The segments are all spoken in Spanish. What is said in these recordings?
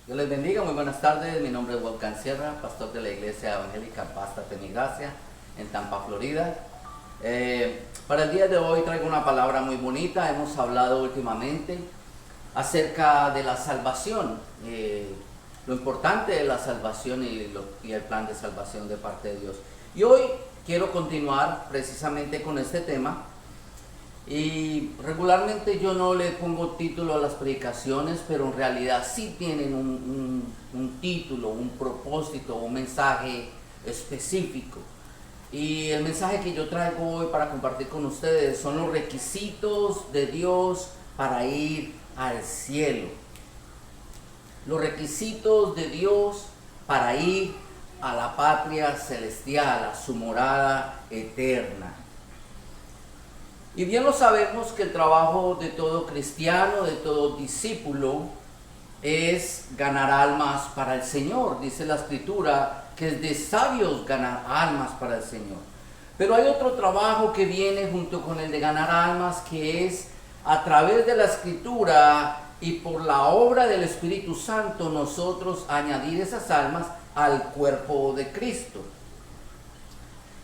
Dios les bendiga, muy buenas tardes. Mi nombre es Volcán Sierra, pastor de la Iglesia Evangélica Pástate Mi Gracia en Tampa, Florida. Para el día de hoy traigo una palabra muy bonita. Hemos hablado últimamente acerca de la salvación, lo importante de la salvación y el plan de salvación de parte de Dios. Y hoy quiero continuar precisamente con este tema. Y regularmente yo no le pongo título a las predicaciones, pero en realidad sí tienen un título, un propósito, un mensaje específico. Y el mensaje que yo traigo hoy para compartir con ustedes son los requisitos de Dios para ir al cielo. Los requisitos de Dios para ir a la patria celestial, a su morada eterna. Y bien lo sabemos que el trabajo de todo cristiano, de todo discípulo, es ganar almas para el Señor. Dice la Escritura que es de sabios ganar almas para el Señor. Pero hay otro trabajo que viene junto con el de ganar almas, que es a través de la Escritura y por la obra del Espíritu Santo nosotros añadir esas almas al cuerpo de Cristo.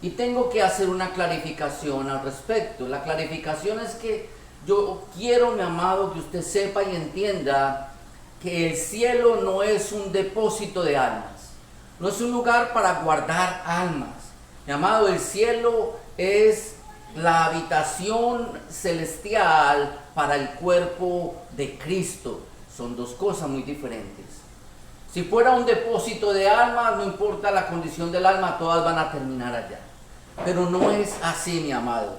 Y tengo que hacer una clarificación al respecto. La clarificación es que yo quiero, mi amado, que usted sepa y entienda que el cielo no es un depósito de almas. No es un lugar para guardar almas. Mi amado, el cielo es la habitación celestial para el cuerpo de Cristo. Son dos cosas muy diferentes. Si fuera un depósito de almas, no importa la condición del alma, todas van a terminar allá. Pero no es así, mi amado.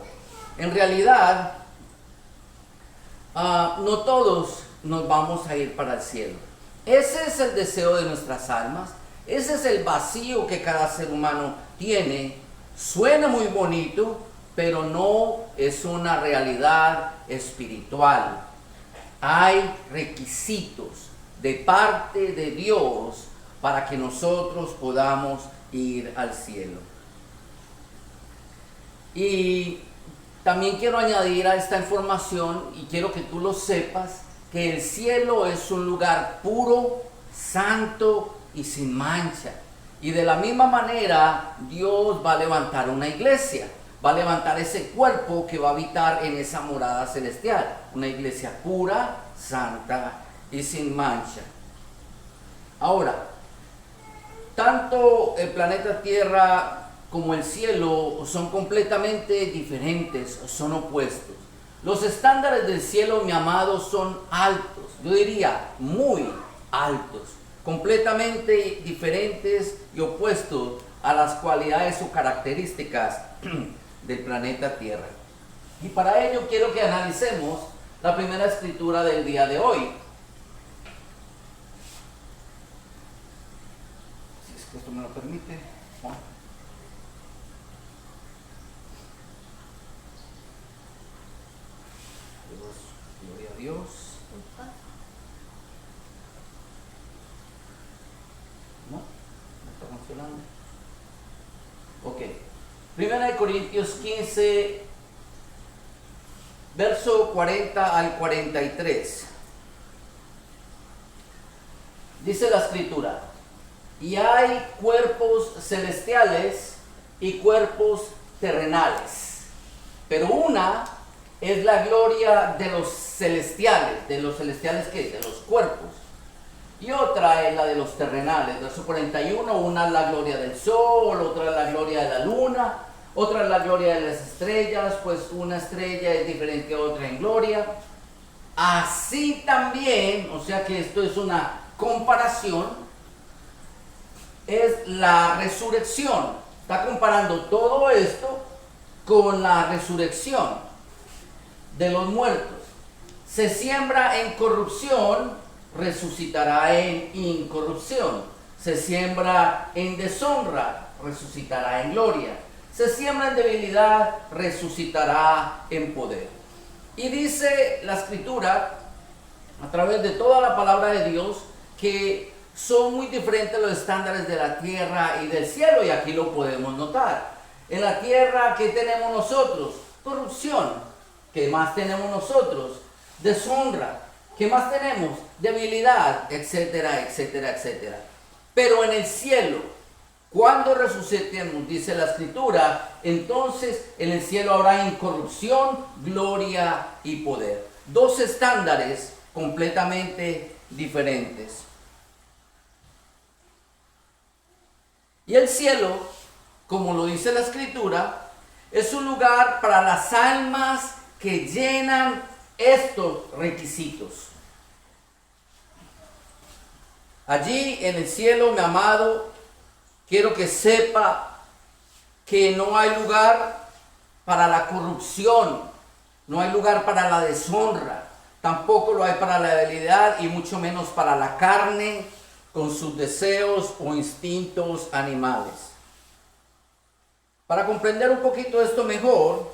En realidad, no todos nos vamos a ir para el cielo. Ese es el deseo de nuestras almas. Ese es el vacío que cada ser humano tiene. Suena muy bonito, pero no es una realidad espiritual. Hay requisitos de parte de Dios para que nosotros podamos ir al cielo. Y también quiero añadir a esta información, y quiero que tú lo sepas, que el cielo es un lugar puro, santo y sin mancha. Y de la misma manera, Dios va a levantar una iglesia, va a levantar ese cuerpo que va a habitar en esa morada celestial. Una iglesia pura, santa y sin mancha. Ahora, tanto el planeta Tierra como el cielo son completamente diferentes, son opuestos. Los estándares del cielo, mi amado, son altos, yo diría muy altos, completamente diferentes y opuestos a las cualidades o características del planeta Tierra. Y para ello quiero que analicemos la primera escritura del día de hoy. Si es que esto me lo permite. Gloria a Dios. ¿No? ¿No está funcionando? Ok. Primera de Corintios 15, verso 40 al 43. Dice la Escritura: y hay cuerpos celestiales y cuerpos terrenales, pero una es la gloria de los celestiales. ¿De los celestiales qué? De los cuerpos. Y otra es la de los terrenales. Verso 41, una es la gloria del sol, otra es la gloria de la luna, otra es la gloria de las estrellas, pues una estrella es diferente a otra en gloria. Así también, o sea que esto es una comparación, es la resurrección. Está comparando todo esto con la resurrección de los muertos. Se siembra en corrupción, resucitará en incorrupción. Se siembra en deshonra, resucitará en gloria. Se siembra en debilidad, resucitará en poder. Y dice la Escritura, a través de toda la palabra de Dios, que son muy diferentes los estándares de la tierra y del cielo, y aquí lo podemos notar. En la tierra, ¿qué tenemos nosotros? Corrupción. ¿Qué más tenemos nosotros? Deshonra. ¿Qué más tenemos? Debilidad, etcétera, etcétera, etcétera. Pero en el cielo, cuando resucitemos, dice la Escritura, entonces en el cielo habrá incorrupción, gloria y poder. Dos estándares completamente diferentes. Y el cielo, como lo dice la Escritura, es un lugar para las almas que llenan estos requisitos. Allí en el cielo, mi amado, quiero que sepa que no hay lugar para la corrupción, no hay lugar para la deshonra, tampoco lo hay para la debilidad y mucho menos para la carne con sus deseos o instintos animales. Para comprender un poquito esto mejor,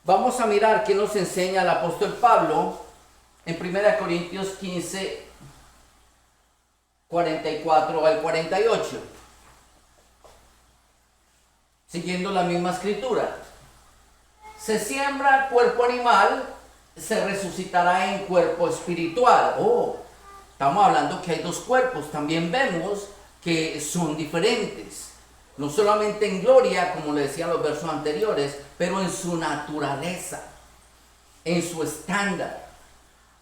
vamos a mirar qué nos enseña el apóstol Pablo en 1 Corintios 15, 44 al 48. Siguiendo la misma escritura. Se siembra cuerpo animal, se resucitará en cuerpo espiritual. Estamos hablando que hay dos cuerpos. También vemos que son diferentes. No solamente en gloria, como le decían los versos anteriores, pero en su naturaleza, en su estándar.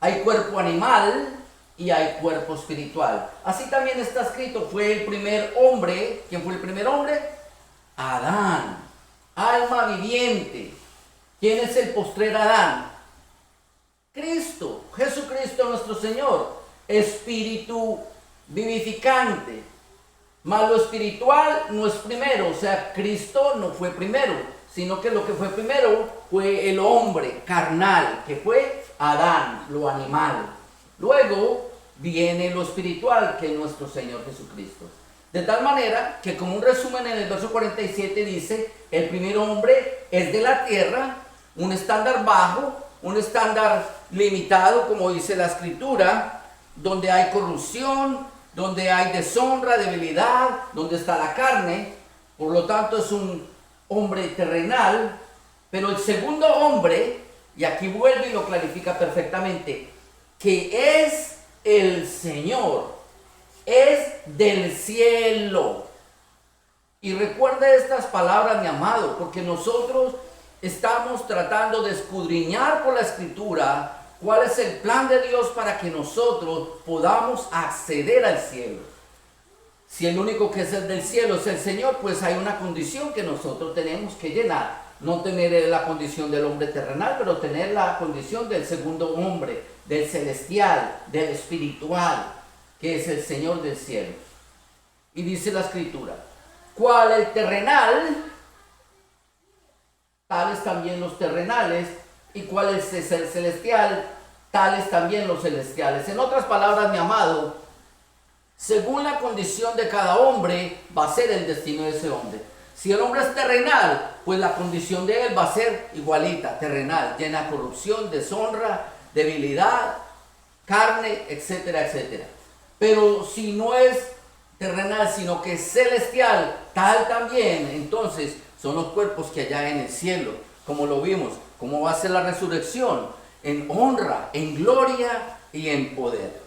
Hay cuerpo animal y hay cuerpo espiritual. Así también está escrito, fue el primer hombre. ¿Quién fue el primer hombre? Adán, alma viviente. ¿Quién es el postrer Adán? Cristo, Jesucristo nuestro Señor, espíritu vivificante. Mas lo espiritual no es primero, o sea, Cristo no fue primero, sino que lo que fue primero fue el hombre carnal, que fue Adán, lo animal. Luego viene lo espiritual, que es nuestro Señor Jesucristo. De tal manera que, como un resumen, en el verso 47 dice, el primer hombre es de la tierra, un estándar bajo, un estándar limitado, como dice la Escritura, donde hay corrupción, donde hay deshonra, debilidad, donde está la carne. Por lo tanto es un hombre terrenal. Pero el segundo hombre, y aquí vuelve y lo clarifica perfectamente, que es el Señor, es del cielo. Y recuerde estas palabras, mi amado, porque nosotros estamos tratando de escudriñar por la Escritura cuál es el plan de Dios para que nosotros podamos acceder al cielo. Si el único que es el del cielo es el Señor, pues hay una condición que nosotros tenemos que llenar. No tener la condición del hombre terrenal, pero tener la condición del segundo hombre, del celestial, del espiritual, que es el Señor del cielo. Y dice la Escritura, ¿cuál el terrenal? Tales también los terrenales. ¿Y cuál es el celestial? Tales también los celestiales. En otras palabras, mi amado, según la condición de cada hombre, va a ser el destino de ese hombre. Si el hombre es terrenal, pues la condición de él va a ser igualita, terrenal, llena de corrupción, deshonra, debilidad, carne, etcétera, etcétera. Pero si no es terrenal, sino que es celestial, tal también, entonces son los cuerpos que allá en el cielo, como lo vimos, cómo va a ser la resurrección, en honra, en gloria y en poder.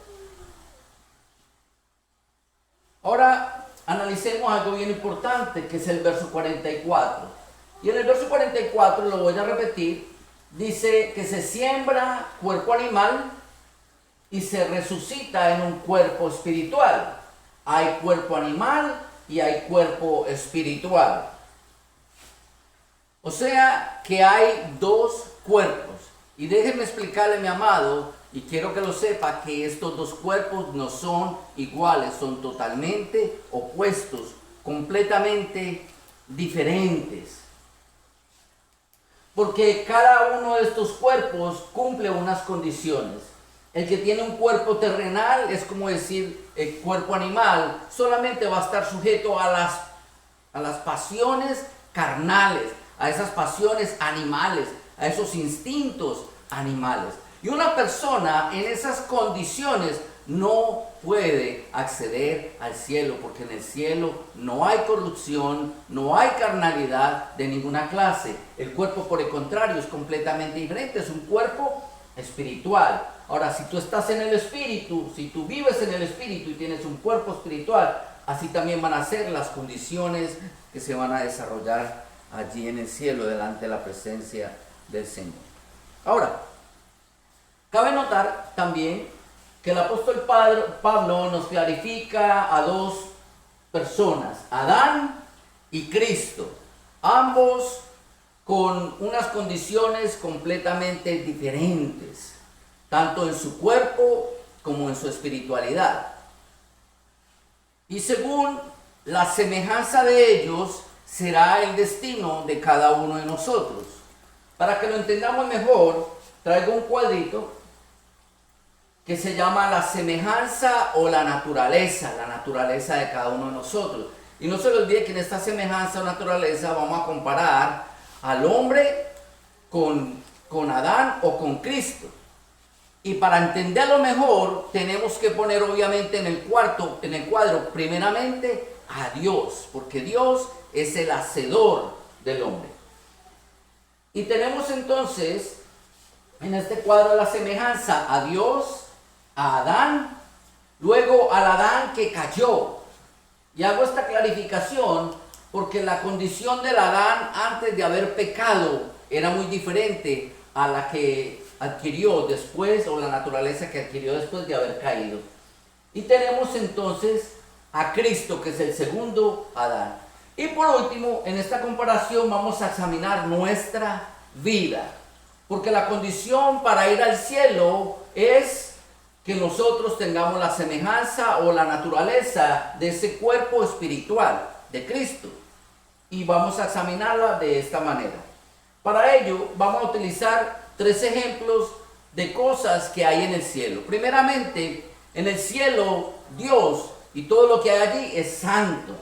Ahora analicemos algo bien importante, que es el verso 44. Y en el verso 44, lo voy a repetir, dice que se siembra cuerpo animal y se resucita en un cuerpo espiritual. Hay cuerpo animal y hay cuerpo espiritual. O sea que hay dos cuerpos. Y déjeme explicarle, mi amado, y quiero que lo sepa, que estos dos cuerpos no son iguales, son totalmente opuestos, completamente diferentes. Porque cada uno de estos cuerpos cumple unas condiciones. El que tiene un cuerpo terrenal, es como decir el cuerpo animal, solamente va a estar sujeto a las pasiones carnales, a esas pasiones animales, a esos instintos animales. Y una persona en esas condiciones no puede acceder al cielo, porque en el cielo no hay corrupción, no hay carnalidad de ninguna clase. El cuerpo, por el contrario, es completamente diferente, es un cuerpo espiritual. Ahora, si tú estás en el Espíritu, si tú vives en el Espíritu y tienes un cuerpo espiritual, así también van a ser las condiciones que se van a desarrollar allí en el cielo, delante de la presencia del Señor. Ahora, cabe notar también que el apóstol Pablo nos clarifica a dos personas, Adán y Cristo, ambos con unas condiciones completamente diferentes, tanto en su cuerpo como en su espiritualidad. Y según la semejanza de ellos, será el destino de cada uno de nosotros. Para que lo entendamos mejor, traigo un cuadrito que se llama la semejanza o la naturaleza de cada uno de nosotros. Y no se le olvide que en esta semejanza o naturaleza vamos a comparar al hombre con Adán o con Cristo. Y para entenderlo mejor, tenemos que poner obviamente en el cuadro, primeramente a Dios, porque Dios es el hacedor del hombre. Y tenemos entonces en este cuadro la semejanza a Dios, a Adán, luego al Adán que cayó. Y hago esta clarificación porque la condición del Adán antes de haber pecado era muy diferente a la que adquirió después, o la naturaleza que adquirió después de haber caído. Y tenemos entonces a Cristo, que es el segundo Adán. Y por último, en esta comparación vamos a examinar nuestra vida, porque la condición para ir al cielo es que nosotros tengamos la semejanza o la naturaleza de ese cuerpo espiritual de Cristo. Y vamos a examinarla de esta manera. Para ello vamos a utilizar 3 ejemplos de cosas que hay en el cielo. Primeramente, en el cielo Dios y todo lo que hay allí es santo.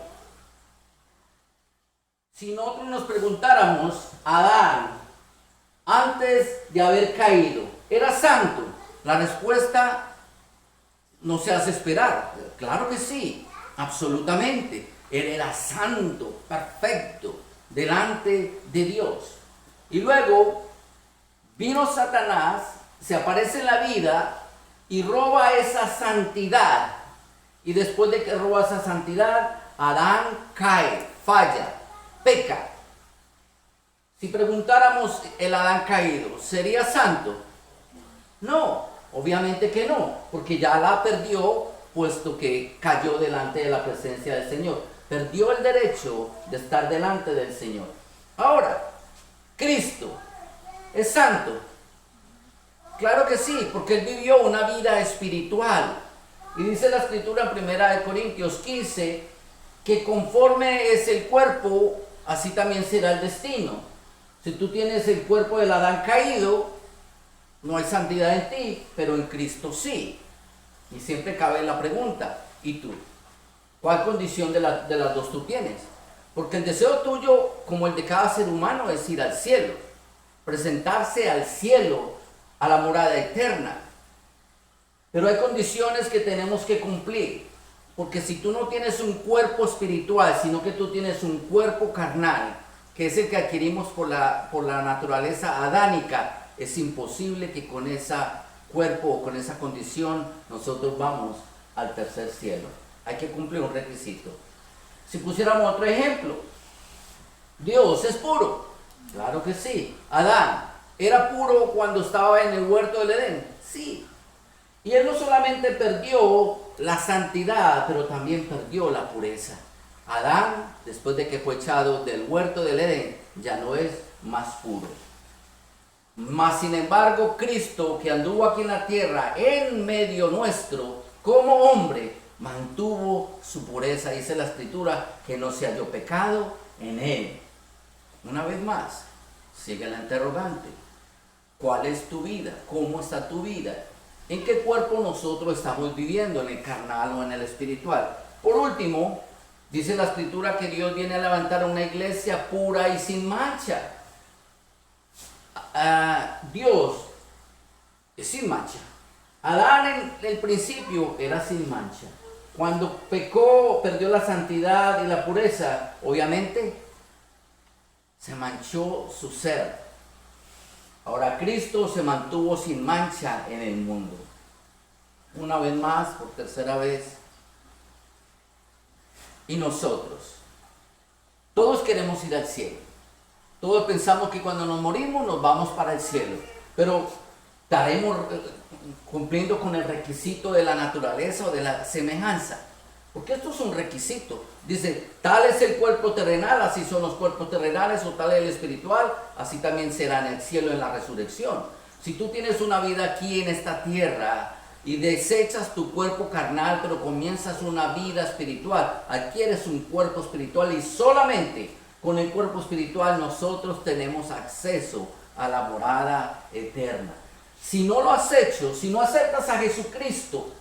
Si nosotros nos preguntáramos, Adán, antes de haber caído, ¿era santo? La respuesta no se hace esperar. Claro que sí, absolutamente. Él era santo, perfecto, delante de Dios. Y luego vino Satanás, se aparece en la vida y roba esa santidad. Y después de que roba esa santidad, Adán cae, falla, peca. Si preguntáramos el Adán caído, ¿sería santo? No, obviamente que no, porque ya la perdió, puesto que cayó delante de la presencia del Señor. Perdió el derecho de estar delante del Señor. Ahora, Cristo es santo. Claro que sí, porque Él vivió una vida espiritual. Y dice la Escritura en 1 Corintios 15, que conforme es el cuerpo, así también será el destino. Si tú tienes el cuerpo del Adán caído, no hay santidad en ti, pero en Cristo sí. Y siempre cabe la pregunta, ¿y tú? ¿Cuál condición de las dos tú tienes? Porque el deseo tuyo, como el de cada ser humano, es ir al cielo, presentarse al cielo, a la morada eterna. Pero hay condiciones que tenemos que cumplir, porque si tú no tienes un cuerpo espiritual, sino que tú tienes un cuerpo carnal, que es el que adquirimos por la naturaleza adánica, es imposible que con ese cuerpo o con esa condición nosotros vamos al tercer cielo. Hay que cumplir un requisito. Si pusiéramos otro ejemplo, Dios es puro. Claro que sí. Adán era puro cuando estaba en el huerto del Edén. Sí. Y él no solamente perdió la santidad, pero también perdió la pureza. Adán, después de que fue echado del huerto del Edén, ya no es más puro. Mas sin embargo, Cristo, que anduvo aquí en la tierra en medio nuestro, como hombre, mantuvo su pureza. Dice la Escritura que no se halló pecado en él. Una vez más, sigue la interrogante. ¿Cuál es tu vida? ¿Cómo está tu vida? ¿En qué cuerpo nosotros estamos viviendo? ¿En el carnal o en el espiritual? Por último, dice la Escritura que Dios viene a levantar una iglesia pura y sin mancha. Dios es sin mancha. Adán en el principio era sin mancha. Cuando pecó, perdió la santidad y la pureza, obviamente se manchó su ser. Ahora Cristo se mantuvo sin mancha en el mundo. Una vez más, por tercera vez. Y nosotros, todos queremos ir al cielo. Todos pensamos que cuando nos morimos nos vamos para el cielo. Pero estaremos cumpliendo con el requisito de la naturaleza o de la semejanza. Porque esto es un requisito. Dice, tal es el cuerpo terrenal, así son los cuerpos terrenales, o tal es el espiritual, así también será en el cielo en la resurrección. Si tú tienes una vida aquí en esta tierra y desechas tu cuerpo carnal, pero comienzas una vida espiritual, adquieres un cuerpo espiritual, y solamente con el cuerpo espiritual nosotros tenemos acceso a la morada eterna. Si no lo has hecho, si no aceptas a Jesucristo,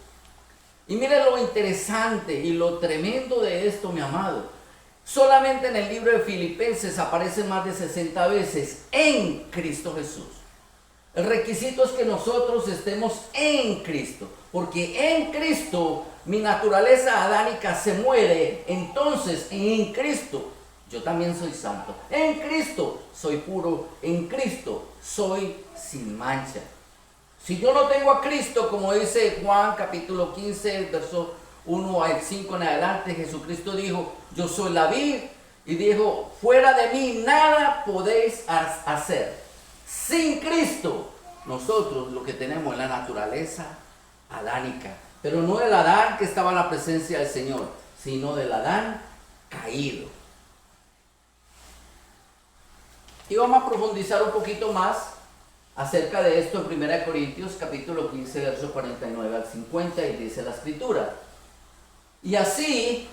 y mire lo interesante y lo tremendo de esto, mi amado. Solamente en el libro de Filipenses aparece más de 60 veces en Cristo Jesús. El requisito es que nosotros estemos en Cristo, porque en Cristo mi naturaleza adánica se muere. Entonces en Cristo yo también soy santo. En Cristo soy puro. En Cristo soy sin mancha. Si yo no tengo a Cristo, como dice Juan capítulo 15, verso 1 al 5 en adelante, Jesucristo dijo, yo soy la vid, y dijo, fuera de mí nada podéis hacer. Sin Cristo, nosotros lo que tenemos es la naturaleza adánica, pero no del Adán que estaba en la presencia del Señor, sino del Adán caído. Y vamos a profundizar un poquito más acerca de esto en 1 Corintios capítulo 15, verso 49 al 50, y dice la escritura: y así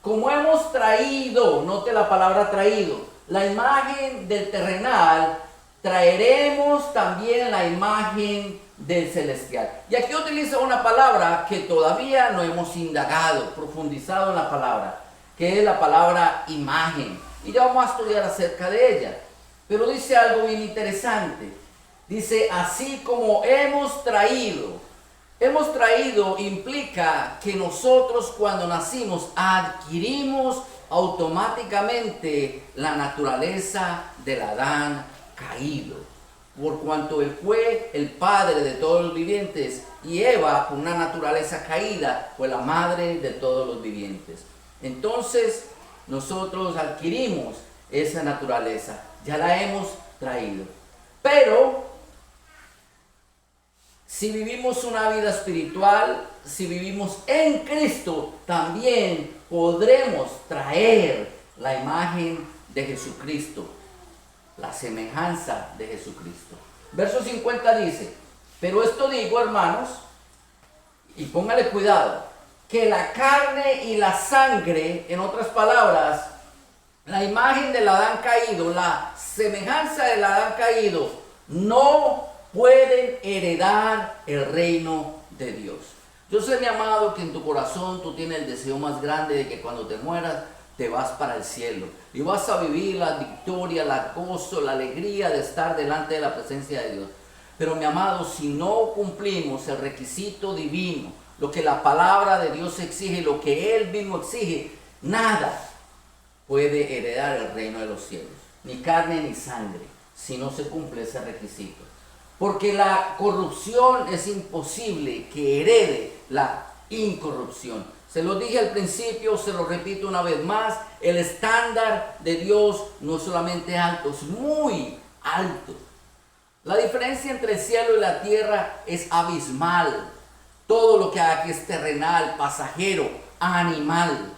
como hemos traído, note la palabra traído, la imagen del terrenal, traeremos también la imagen del celestial. Y aquí utiliza una palabra que todavía no hemos indagado, profundizado en la palabra, que es la palabra imagen. Y ya vamos a estudiar acerca de ella. Pero dice algo bien interesante. Dice, así como hemos traído. Hemos traído implica que nosotros cuando nacimos adquirimos automáticamente la naturaleza del Adán caído. Por cuanto él fue el padre de todos los vivientes y Eva, con una naturaleza caída, fue la madre de todos los vivientes. Entonces nosotros adquirimos esa naturaleza, ya la hemos traído. Pero si vivimos una vida espiritual, si vivimos en Cristo, también podremos traer la imagen de Jesucristo, la semejanza de Jesucristo. Verso 50 dice, pero esto digo, hermanos, y póngale cuidado, que la carne y la sangre, en otras palabras, la imagen del Adán caído, la semejanza del Adán caído, no pueden heredar el reino de Dios. Yo sé, mi amado, que en tu corazón tú tienes el deseo más grande de que cuando te mueras te vas para el cielo y vas a vivir la victoria, el gozo, la alegría de estar delante de la presencia de Dios. Pero, mi amado, si no cumplimos el requisito divino, lo que la palabra de Dios exige, lo que Él mismo exige, nada puede heredar el reino de los cielos, ni carne ni sangre, si no se cumple ese requisito. Porque la corrupción es imposible que herede la incorrupción. Se lo dije al principio, se lo repito una vez más, el estándar de Dios no es solamente alto, es muy alto. La diferencia entre el cielo y la tierra es abismal. Todo lo que hay aquí es terrenal, pasajero, animal.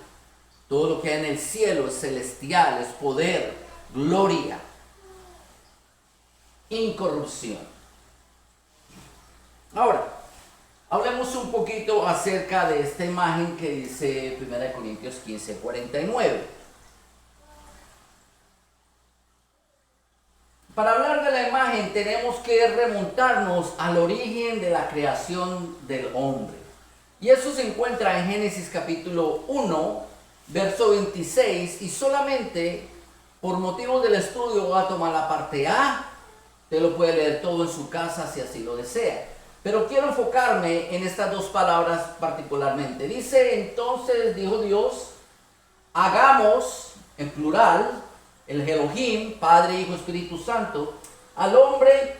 Todo lo que hay en el cielo es celestial, es poder, gloria, incorrupción. Ahora, hablemos un poquito acerca de esta imagen que dice 1 Corintios 15, 49. Para hablar de la imagen tenemos que remontarnos al origen de la creación del hombre. Y eso se encuentra en Génesis capítulo 1, verso 26. Y solamente por motivos del estudio voy a tomar la parte A. Usted lo puede leer todo en su casa si así lo desea. Pero quiero enfocarme en estas dos palabras particularmente. Dice, entonces dijo Dios, hagamos, en plural, el Elohim, Padre, Hijo, Espíritu Santo, al hombre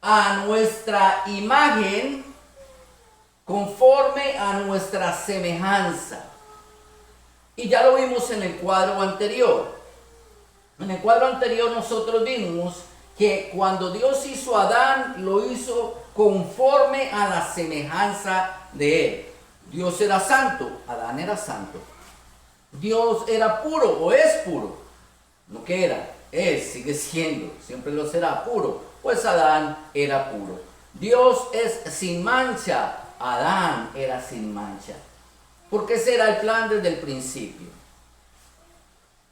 a nuestra imagen, conforme a nuestra semejanza. Y ya lo vimos en el cuadro anterior. En el cuadro anterior nosotros vimos que cuando Dios hizo a Adán, lo hizo conforme a la semejanza de él. Dios era santo, Adán era santo. Dios era puro o es puro. No que era, es, sigue siendo, siempre lo será puro. Pues Adán era puro. Dios es sin mancha, Adán era sin mancha. Porque ese era el plan desde el principio.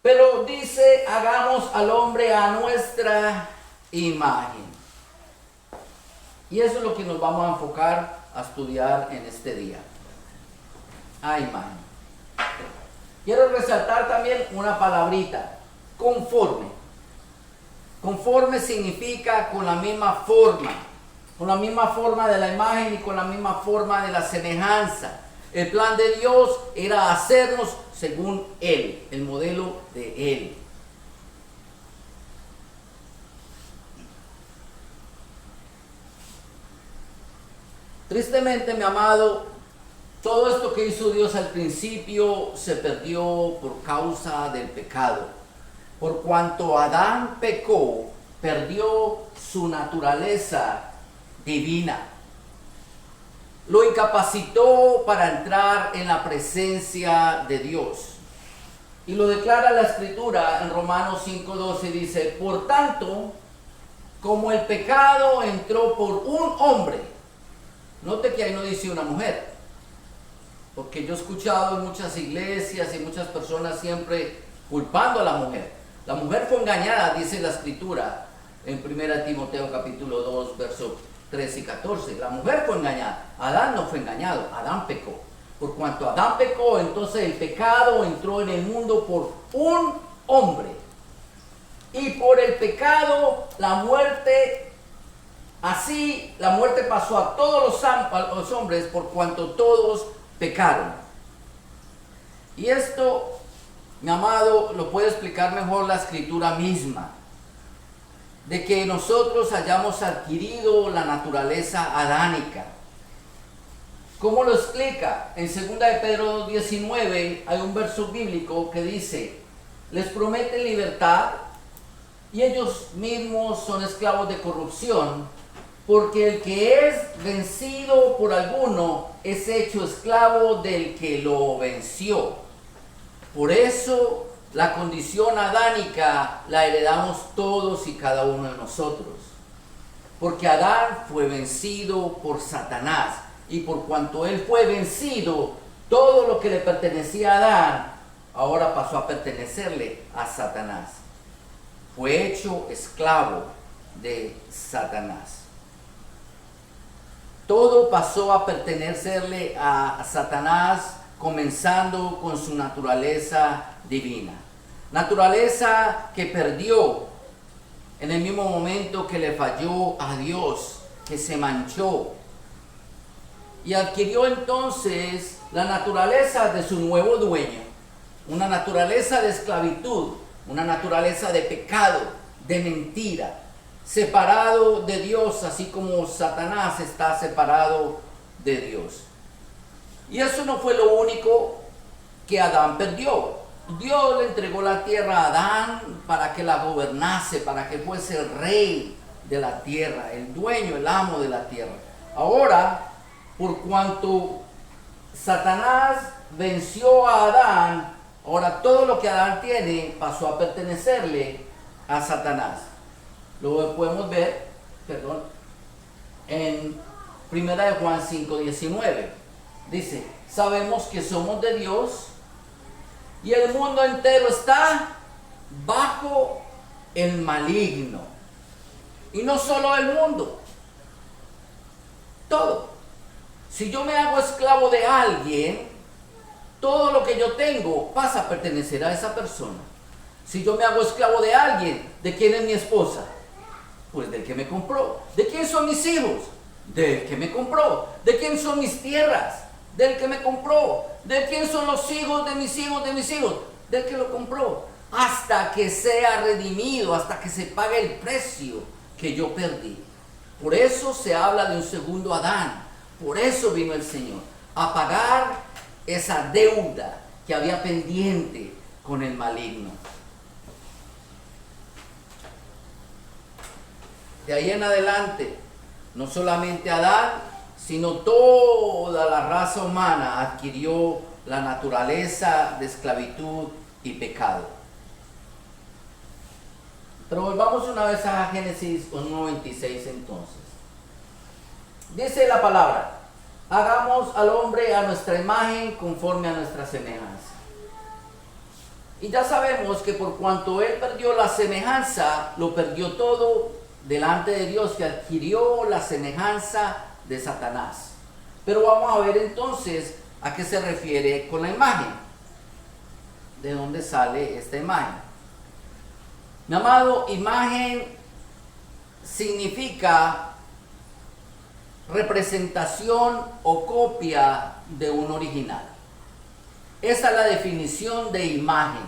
Pero dice, hagamos al hombre a nuestra imagen. Y eso es lo que nos vamos a enfocar a estudiar en este día. A imagen. Quiero resaltar también una palabrita, conforme. Conforme significa con la misma forma de la imagen y con la misma forma de la semejanza. El plan de Dios era hacernos según Él, el modelo de Él. Tristemente, mi amado, todo esto que hizo Dios al principio se perdió por causa del pecado. Por cuanto Adán pecó, perdió su naturaleza divina. Lo incapacitó para entrar en la presencia de Dios. Y lo declara la Escritura en Romanos 5:12, dice, por tanto, como el pecado entró por un hombre, note que ahí no dice una mujer, porque yo he escuchado en muchas iglesias y muchas personas siempre culpando a la mujer. La mujer fue engañada, dice la Escritura en 1 Timoteo capítulo 2, versos 13 y 14. La mujer fue engañada, Adán no fue engañado, Adán pecó. Por cuanto Adán pecó, entonces el pecado entró en el mundo por un hombre. Y por el pecado, la muerte, así la muerte pasó a todos los hombres por cuanto todos pecaron. Y esto, mi amado, lo puede explicar mejor la Escritura misma. De que nosotros hayamos adquirido la naturaleza adánica. ¿Cómo lo explica? En 2 de Pedro 19 hay un verso bíblico que dice, les prometen libertad y ellos mismos son esclavos de corrupción, porque el que es vencido por alguno es hecho esclavo del que lo venció. Por eso la condición adánica la heredamos todos y cada uno de nosotros. Porque Adán fue vencido por Satanás. Y por cuanto él fue vencido, todo lo que le pertenecía a Adán, ahora pasó a pertenecerle a Satanás. Fue hecho esclavo de Satanás. Todo pasó a pertenecerle a Satanás, comenzando con su naturaleza divina. Naturaleza que perdió en el mismo momento que le falló a Dios, que se manchó. Y adquirió entonces la naturaleza de su nuevo dueño, una naturaleza de esclavitud, una naturaleza de pecado, de mentira, separado de Dios, así como Satanás está separado de Dios. Y eso no fue lo único que Adán perdió. Dios le entregó la tierra a Adán para que la gobernase, para que fuese el rey de la tierra, el dueño, el amo de la tierra. Ahora, por cuanto Satanás venció a Adán, ahora todo lo que Adán tiene pasó a pertenecerle a Satanás. Lo podemos ver, en 1 de Juan 5:19. Dice, sabemos que somos de Dios y el mundo entero está bajo el maligno. Y no solo el mundo, todo. Si yo me hago esclavo de alguien, todo lo que yo tengo pasa a pertenecer a esa persona. Si yo me hago esclavo de alguien, ¿de quién es mi esposa? Pues del que me compró. ¿De quién son mis hijos? Del que me compró. ¿De quién son mis tierras? Del que me compró. ¿De quién son los hijos de mis hijos de mis hijos? Del que lo compró. Hasta que sea redimido, hasta que se pague el precio que yo perdí. Por eso se habla de un segundo Adán. Por eso vino el Señor, a pagar esa deuda que había pendiente con el maligno. De ahí en adelante, no solamente Adán, sino toda la raza humana adquirió la naturaleza de esclavitud y pecado. Pero volvamos una vez a Génesis 1:26 entonces. Dice la palabra: hagamos al hombre a nuestra imagen, conforme a nuestra semejanza. Y ya sabemos que por cuanto él perdió la semejanza, lo perdió todo delante de Dios, que adquirió la semejanza de Satanás. Pero vamos a ver entonces a qué se refiere con la imagen. ¿De dónde sale esta imagen? Mi amado, imagen significa representación o copia de un original. Esa es la definición de imagen.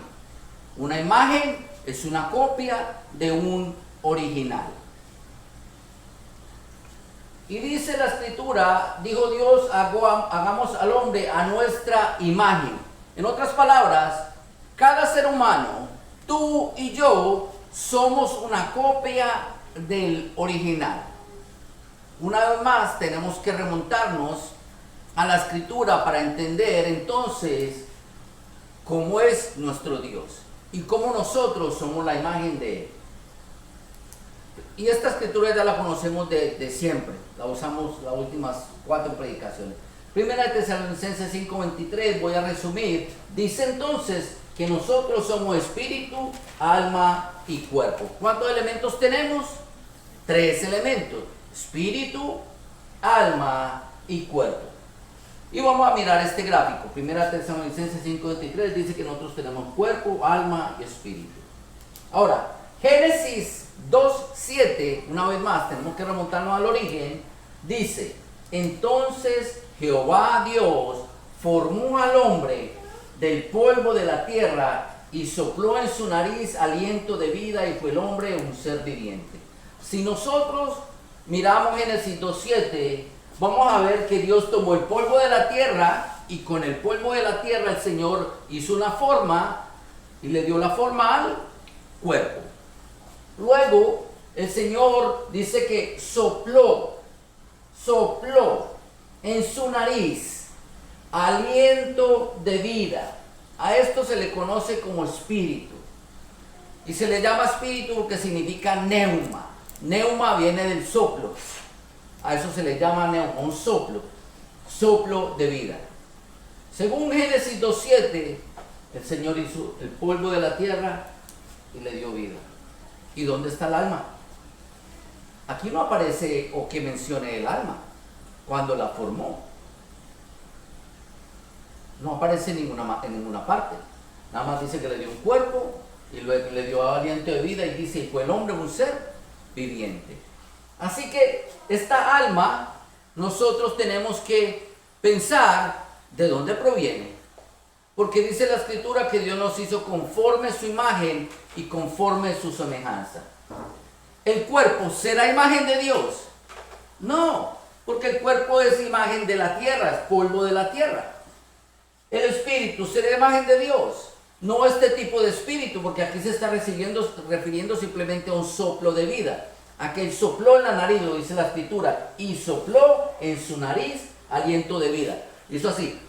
Una imagen es una copia de un original. Y dice la escritura, dijo Dios, hagamos al hombre a nuestra imagen. En otras palabras, cada ser humano, tú y yo, somos una copia del original. Una vez más tenemos que remontarnos a la escritura para entender entonces cómo es nuestro Dios y cómo nosotros somos la imagen de Él. Y esta escritura ya la conocemos de siempre, la usamos las últimas 4 predicaciones. Primera de Tesalonicenses 5:23, voy a resumir, dice entonces que nosotros somos espíritu, alma y cuerpo. ¿Cuántos elementos tenemos? 3 elementos: espíritu, alma y cuerpo. Y vamos a mirar este gráfico. Primera Tesalonicenses 5:23 dice que nosotros tenemos cuerpo, alma y espíritu. Ahora, Génesis 2:7, una vez más tenemos que remontarnos al origen, dice: entonces Jehová Dios formó al hombre del polvo de la tierra y sopló en su nariz aliento de vida, y fue el hombre un ser viviente. Si nosotros miramos Génesis 2:7, vamos a ver que Dios tomó el polvo de la tierra, y con el polvo de la tierra el Señor hizo una forma y le dio la forma al cuerpo. Luego el Señor dice que sopló en su nariz aliento de vida. A esto se le conoce como espíritu. Y se le llama espíritu porque significa neuma. Neuma viene del soplo. A eso se le llama neuma, un soplo de vida. Según Génesis 2:7, el Señor hizo el polvo de la tierra y le dio vida. ¿Y dónde está el alma? Aquí no aparece o que mencione el alma cuando la formó. No aparece en ninguna parte. Nada más dice que le dio un cuerpo y luego le dio aliento de vida, y dice: y fue el hombre un ser viviente. Así que esta alma, nosotros tenemos que pensar de dónde proviene. Porque dice la escritura que Dios nos hizo conforme su imagen y conforme su semejanza. ¿El cuerpo será imagen de Dios? No, porque el cuerpo es imagen de la tierra, es polvo de la tierra. ¿El espíritu será imagen de Dios? No este tipo de espíritu, porque aquí se está refiriendo simplemente a un soplo de vida. Aquel sopló en la nariz, lo dice la escritura, y sopló en su nariz aliento de vida. Hizo así.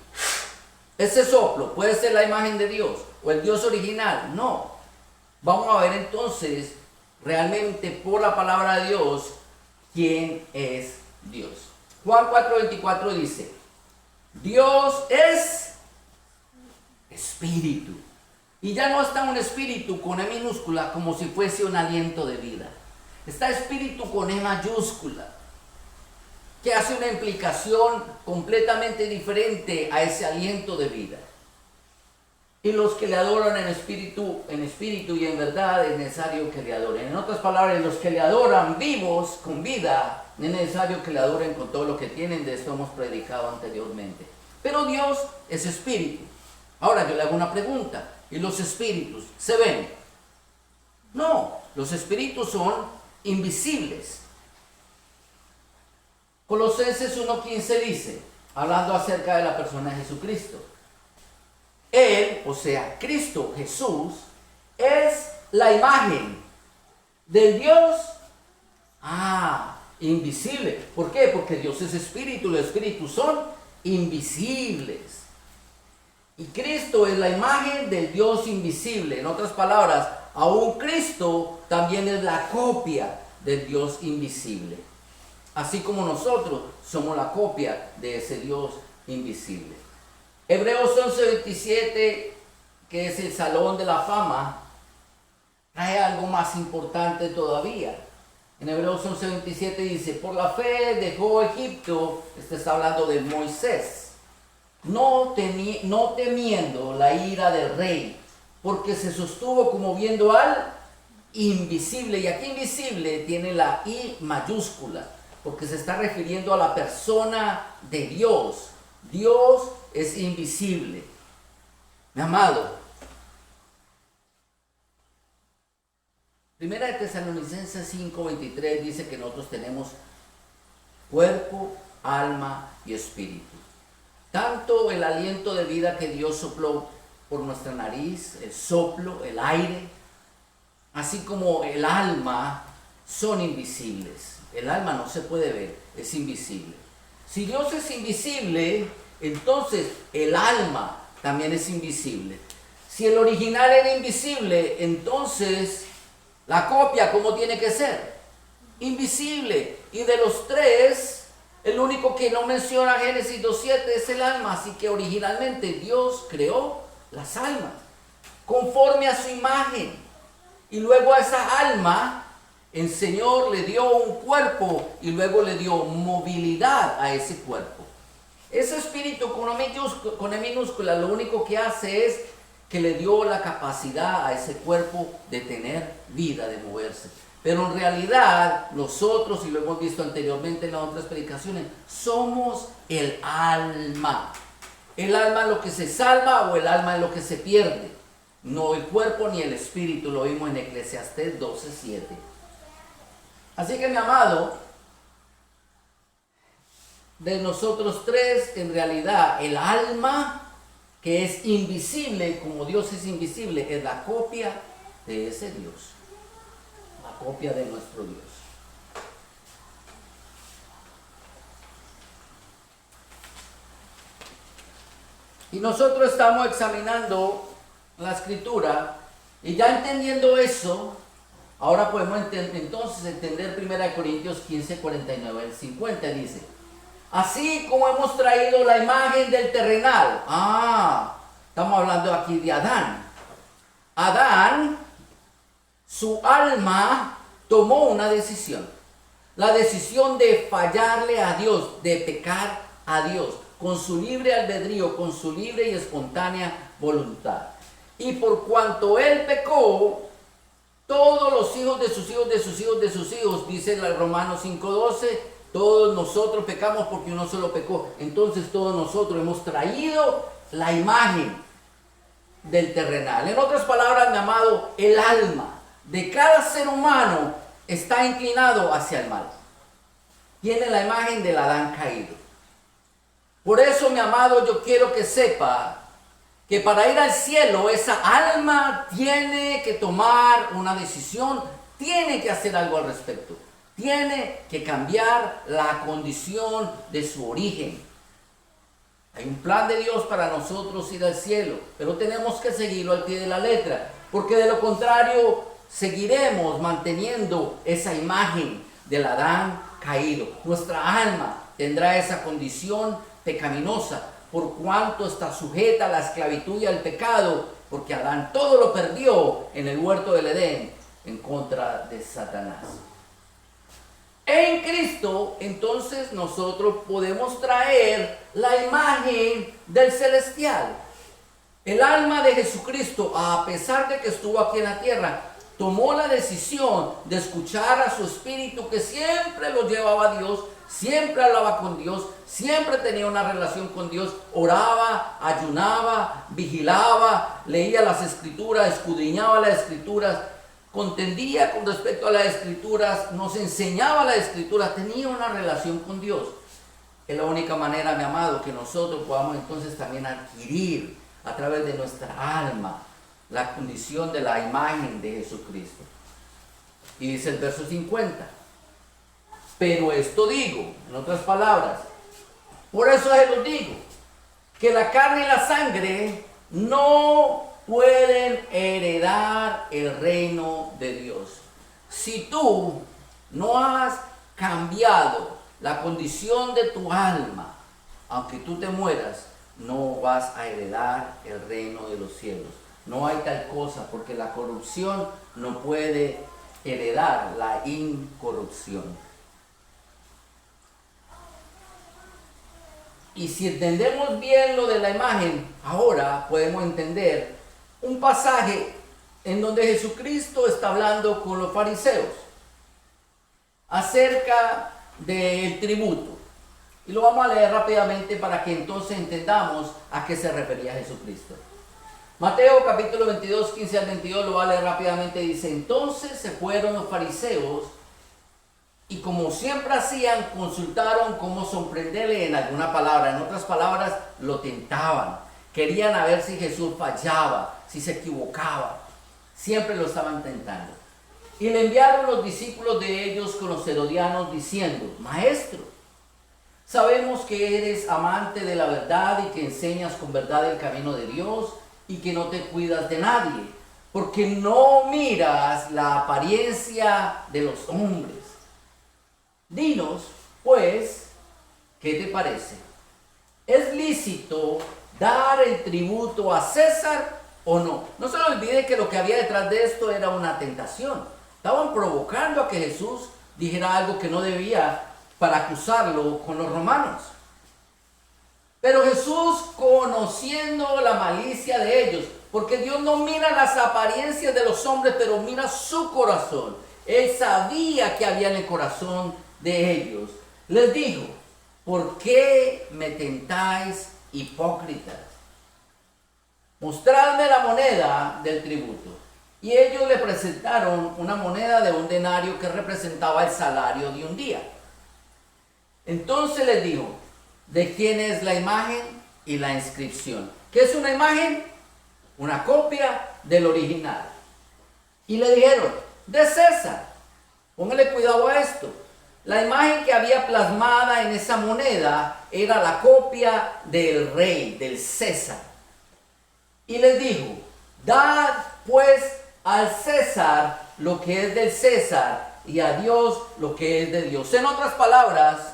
Ese soplo puede ser la imagen de Dios o el Dios original. No. Vamos a ver entonces realmente por la palabra de Dios quién es Dios. Juan 4:24 dice: Dios es espíritu. Y ya no está un espíritu con E minúscula como si fuese un aliento de vida. Está espíritu con E mayúscula, que hace una implicación completamente diferente a ese aliento de vida. Y los que le adoran en espíritu y en verdad es necesario que le adoren. En otras palabras, los que le adoran vivos, con vida, es necesario que le adoren con todo lo que tienen. De esto hemos predicado anteriormente. Pero Dios es espíritu. Ahora yo le hago una pregunta: ¿y los espíritus se ven? No, los espíritus son invisibles. Colosenses 1:15 dice, hablando acerca de la persona de Jesucristo. Él, o sea, Cristo, Jesús, es la imagen del Dios invisible. ¿Por qué? Porque Dios es espíritu, los espíritus son invisibles. Y Cristo es la imagen del Dios invisible. En otras palabras, aún Cristo también es la copia del Dios invisible. Así como nosotros somos la copia de ese Dios invisible. Hebreos 11:27, que es el salón de la fama, trae algo más importante todavía. En Hebreos 11:27 dice, por la fe dejó Egipto, está hablando de Moisés, no temiendo la ira del rey, porque se sostuvo como viendo al invisible. Y aquí invisible tiene la I mayúscula, porque se está refiriendo a la persona de Dios. Dios es invisible. Mi amado, Primera de Tesalonicenses 5:23 dice que nosotros tenemos cuerpo, alma y espíritu. Tanto el aliento de vida que Dios sopló por nuestra nariz, el soplo, el aire, así como el alma, son invisibles. El alma no se puede ver, es invisible. Si Dios es invisible, entonces el alma también es invisible. Si el original era invisible, entonces la copia, ¿cómo tiene que ser? Invisible. Y de los tres, el único que no menciona Génesis 2:7 es el alma. Así que originalmente Dios creó las almas conforme a su imagen. Y luego a esa alma el Señor le dio un cuerpo y luego le dio movilidad a ese cuerpo. Ese espíritu con E minúscula lo único que hace es que le dio la capacidad a ese cuerpo de tener vida, de moverse. Pero en realidad nosotros, y lo hemos visto anteriormente en las otras predicaciones, somos el alma. El alma es lo que se salva o el alma es lo que se pierde. No el cuerpo ni el espíritu, lo vimos en Eclesiastés 12:7. Así que mi amado, de nosotros tres, en realidad el alma, que es invisible, como Dios es invisible, es la copia de ese Dios, la copia de nuestro Dios. Y nosotros estamos examinando la escritura, y ya entendiendo eso, ahora podemos entonces entender 1 Corintios 15:49 al 50, dice: así como hemos traído la imagen del terrenal. Estamos hablando aquí de Adán. Adán, su alma tomó una decisión. La decisión de fallarle a Dios, de pecar a Dios, con su libre albedrío, con su libre y espontánea voluntad. Y por cuanto él pecó, todos los hijos de sus hijos, de sus hijos, de sus hijos, dice Romanos 5:12, todos nosotros pecamos porque uno solo pecó. Entonces todos nosotros hemos traído la imagen del terrenal. En otras palabras, mi amado, el alma de cada ser humano está inclinado hacia el mal. Tiene la imagen del Adán caído. Por eso, mi amado, yo quiero que sepa que para ir al cielo, esa alma tiene que tomar una decisión, tiene que hacer algo al respecto. Tiene que cambiar la condición de su origen. Hay un plan de Dios para nosotros ir al cielo, pero tenemos que seguirlo al pie de la letra, porque de lo contrario seguiremos manteniendo esa imagen del Adán caído. Nuestra alma tendrá esa condición pecaminosa, por cuanto está sujeta a la esclavitud y al pecado, porque Adán todo lo perdió en el huerto del Edén en contra de Satanás. En Cristo, entonces, nosotros podemos traer la imagen del celestial. El alma de Jesucristo, a pesar de que estuvo aquí en la tierra, tomó la decisión de escuchar a su espíritu, que siempre lo llevaba a Dios, siempre hablaba con Dios, siempre tenía una relación con Dios, oraba, ayunaba, vigilaba, leía las escrituras, escudriñaba las escrituras, contendía con respecto a las Escrituras, nos enseñaba la Escritura, tenía una relación con Dios. Es la única manera, mi amado, que nosotros podamos entonces también adquirir a través de nuestra alma la condición de la imagen de Jesucristo. Y dice el verso 50, pero esto digo, en otras palabras, por eso se los digo, que la carne y la sangre no pueden heredar el reino de Dios. Si tú no has cambiado la condición de tu alma, aunque tú te mueras, no vas a heredar el reino de los cielos. No hay tal cosa, porque la corrupción no puede heredar la incorrupción. Y si entendemos bien lo de la imagen, ahora podemos entender un pasaje en donde Jesucristo está hablando con los fariseos acerca del tributo. Y lo vamos a leer rápidamente para que entonces entendamos a qué se refería Jesucristo. Mateo capítulo 22, 15 al 22, lo voy a leer rápidamente. Dice, entonces se fueron los fariseos y como siempre hacían, consultaron cómo sorprenderle en alguna palabra. En otras palabras, lo tentaban. Querían a ver si Jesús fallaba, si se equivocaba. Siempre lo estaban tentando. Y le enviaron los discípulos de ellos con los herodianos diciendo, Maestro, sabemos que eres amante de la verdad y que enseñas con verdad el camino de Dios y que no te cuidas de nadie, porque no miras la apariencia de los hombres. Dinos, pues, ¿qué te parece? ¿Es lícito dar el tributo a César o no? No se olvide que lo que había detrás de esto era una tentación. Estaban provocando a que Jesús dijera algo que no debía para acusarlo con los romanos. Pero Jesús, conociendo la malicia de ellos, porque Dios no mira las apariencias de los hombres, pero mira su corazón. Él sabía que había en el corazón de ellos. Les dijo, ¿por qué me tentáis, hipócritas? Mostradme la moneda del tributo. Y ellos le presentaron una moneda de un denario que representaba el salario de un día. Entonces les dijo, ¿de quién es la imagen y la inscripción? ¿Qué es una imagen? Una copia del original. Y le dijeron, de César. Póngale cuidado a esto. La imagen que había plasmada en esa moneda era la copia del rey, del César. Y les dijo, dad pues al César lo que es del César y a Dios lo que es de Dios. En otras palabras,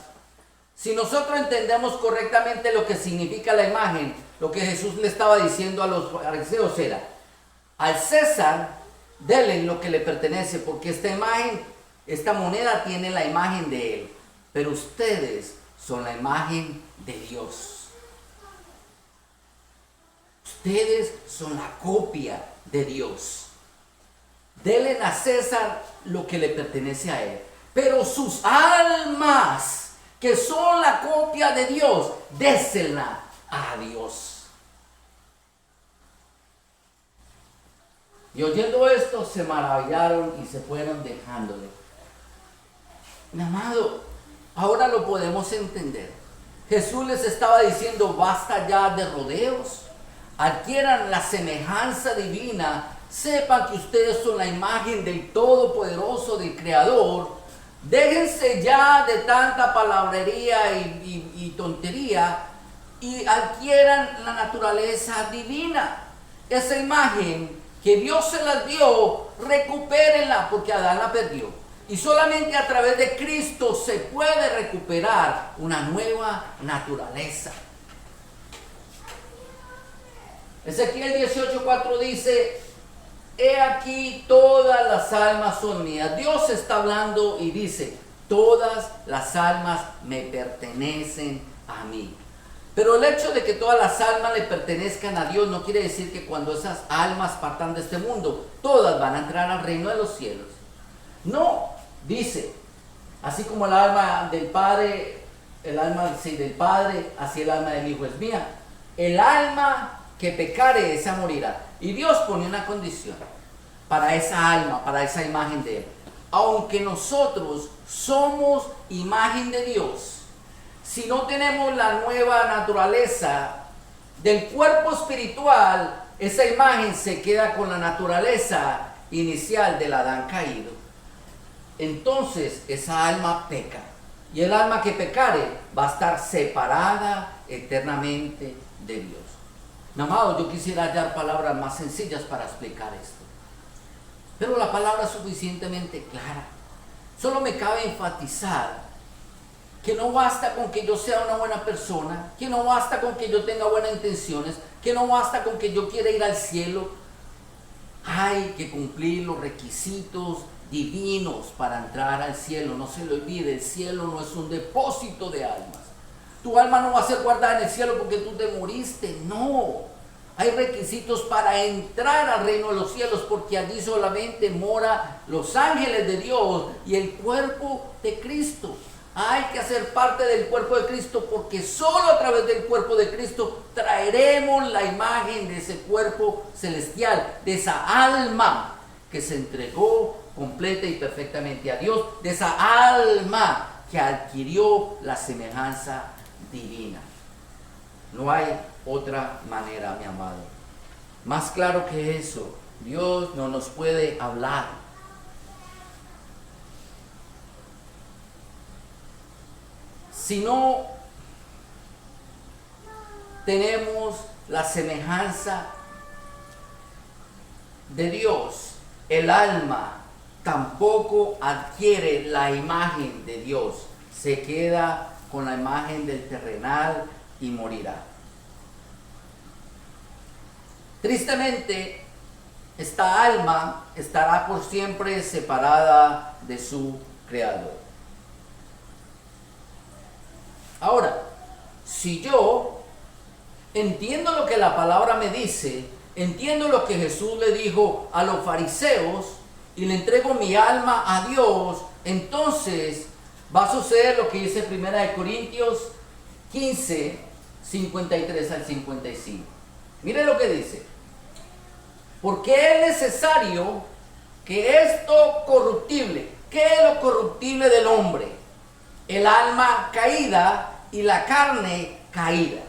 si nosotros entendemos correctamente lo que significa la imagen, lo que Jesús le estaba diciendo a los fariseos era, al César denle lo que le pertenece, porque esta imagen, esta moneda tiene la imagen de él, pero ustedes son la imagen de Dios. Ustedes son la copia de Dios. Denle a César lo que le pertenece a él, pero sus almas, que son la copia de Dios, désela a Dios. Y oyendo esto, se maravillaron y se fueron dejándole. Mi amado, ahora lo podemos entender. Jesús les estaba diciendo, basta ya de rodeos, adquieran la semejanza divina, sepan que ustedes son la imagen del Todopoderoso, del Creador. Déjense ya de tanta palabrería y tontería y adquieran la naturaleza divina. Esa imagen que Dios se las dio, recupérenla, porque Adán la perdió. Y solamente a través de Cristo se puede recuperar una nueva naturaleza. Ezequiel 18:4 dice, he aquí todas las almas son mías. Dios está hablando y dice, todas las almas me pertenecen a mí. Pero el hecho de que todas las almas le pertenezcan a Dios no quiere decir que cuando esas almas partan de este mundo, todas van a entrar al reino de los cielos. No, dice, así como el alma del Padre, el alma del Padre, así el alma del Hijo es mía. El alma que pecare, esa morirá. Y Dios pone una condición. para esa alma, para esa imagen de Él. Aunque nosotros somos imagen de Dios, si no tenemos la nueva naturaleza del cuerpo espiritual, esa imagen se queda con la naturaleza inicial del Adán caído. Entonces esa alma peca. Y el alma que pecare va a estar separada eternamente de Dios. Mi amado, yo quisiera hallar palabras más sencillas para explicar esto. Pero la palabra es suficientemente clara. Solo me cabe enfatizar que no basta con que yo sea una buena persona, que no basta con que yo tenga buenas intenciones, que no basta con que yo quiera ir al cielo. Hay que cumplir los requisitos divinos para entrar al cielo. No se le olvide, el cielo no es un depósito de almas. Tu alma no va a ser guardada en el cielo porque tú te moriste, no. Hay requisitos para entrar al reino de los cielos, porque allí solamente mora los ángeles de Dios y el cuerpo de Cristo. Hay que hacer parte del cuerpo de Cristo, porque solo a través del cuerpo de Cristo traeremos la imagen de ese cuerpo celestial, de esa alma que se entregó completa y perfectamente a Dios, de esa alma que adquirió la semejanza divina. No hay otra manera, mi amado. Más claro que eso, Dios no nos puede hablar. Si no tenemos la semejanza de Dios, el alma tampoco adquiere la imagen de Dios. Se queda con la imagen del terrenal y morirá. Tristemente, esta alma estará por siempre separada de su Creador. Ahora, si yo entiendo lo que la palabra me dice, entiendo lo que Jesús le dijo a los fariseos y le entrego mi alma a Dios, entonces va a suceder lo que dice 1 Corintios 15, 53 al 55. Mire lo que dice. Porque es necesario que esto corruptible, ¿qué es lo corruptible del hombre? El alma caída y la carne caída.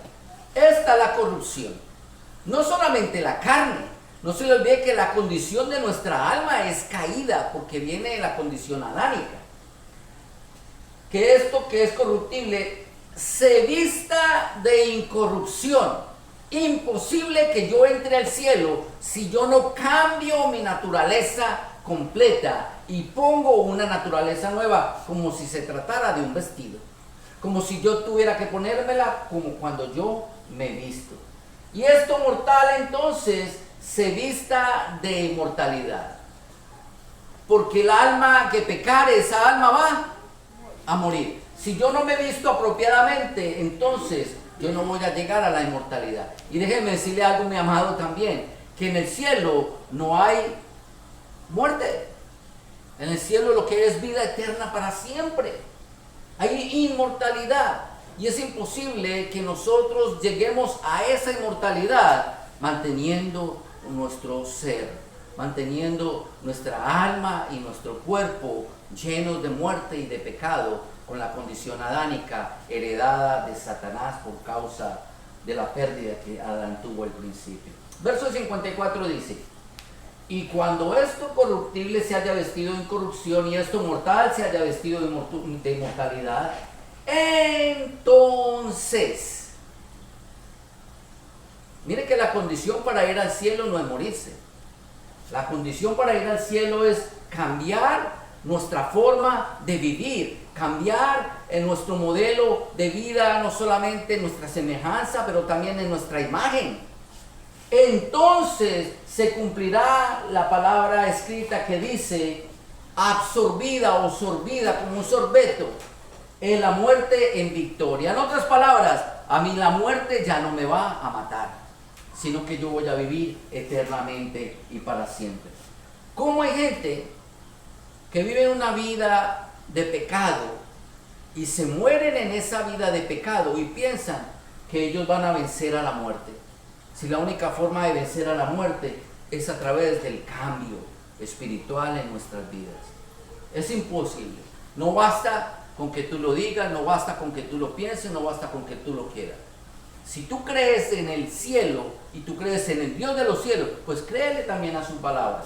Esta es la corrupción. No solamente la carne. No se le olvide que la condición de nuestra alma es caída, porque viene de la condición adánica. Que esto que es corruptible se vista de incorrupción. Imposible que yo entre al cielo si yo no cambio mi naturaleza completa y pongo una naturaleza nueva, como si se tratara de un vestido, como si yo tuviera que ponérmela como cuando yo me visto. Y esto mortal entonces se vista de inmortalidad, porque el alma que pecare, esa alma va a morir. Si yo no me visto apropiadamente, entonces yo no voy a llegar a la inmortalidad. Y déjeme decirle algo, mi amado, también, que en el cielo no hay muerte. En el cielo lo que es vida eterna para siempre. Hay inmortalidad. Y es imposible que nosotros lleguemos a esa inmortalidad manteniendo nuestro ser, manteniendo nuestra alma y nuestro cuerpo llenos de muerte y de pecado, con la condición adánica heredada de Satanás por causa de la pérdida que Adán tuvo al principio. Verso 54 dice: y cuando esto corruptible se haya vestido de incorrupción y esto mortal se haya vestido de inmortalidad, entonces, mire que la condición para ir al cielo no es morirse. La condición para ir al cielo es cambiar nuestra forma de vivir, cambiar en nuestro modelo de vida, no solamente en nuestra semejanza, pero también en nuestra imagen. Entonces se cumplirá la palabra escrita que dice: absorbida o sorbida como un sorbeto en la muerte en victoria. En otras palabras, a mí la muerte ya no me va a matar, sino que yo voy a vivir eternamente y para siempre. ¿Cómo hay gente que vive una vida de pecado y se mueren en esa vida de pecado y piensan que ellos van a vencer a la muerte? Si la única forma de vencer a la muerte es a través del cambio espiritual en nuestras vidas. Es imposible. No basta con que tú lo digas, no basta con que tú lo pienses, no basta con que tú lo quieras. Si tú crees en el cielo y tú crees en el Dios de los cielos, pues créele también a sus palabras.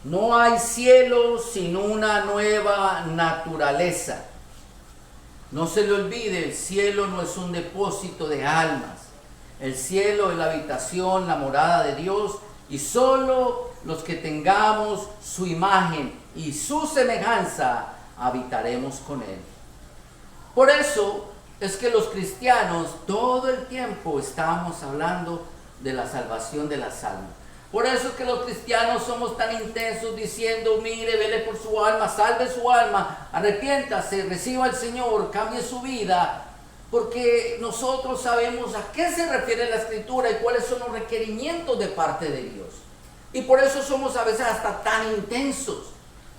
No hay cielo sin una nueva naturaleza. No se le olvide, el cielo no es un depósito de almas. El cielo es la habitación, la morada de Dios, y solo los que tengamos su imagen y su semejanza habitaremos con Él. Por eso es que los cristianos todo el tiempo estamos hablando de la salvación de las almas. Por eso es que los cristianos somos tan intensos diciendo, mire, vele por su alma, salve su alma, arrepiéntase, reciba al Señor, cambie su vida, porque nosotros sabemos a qué se refiere la Escritura y cuáles son los requerimientos de parte de Dios. Y por eso somos a veces hasta tan intensos,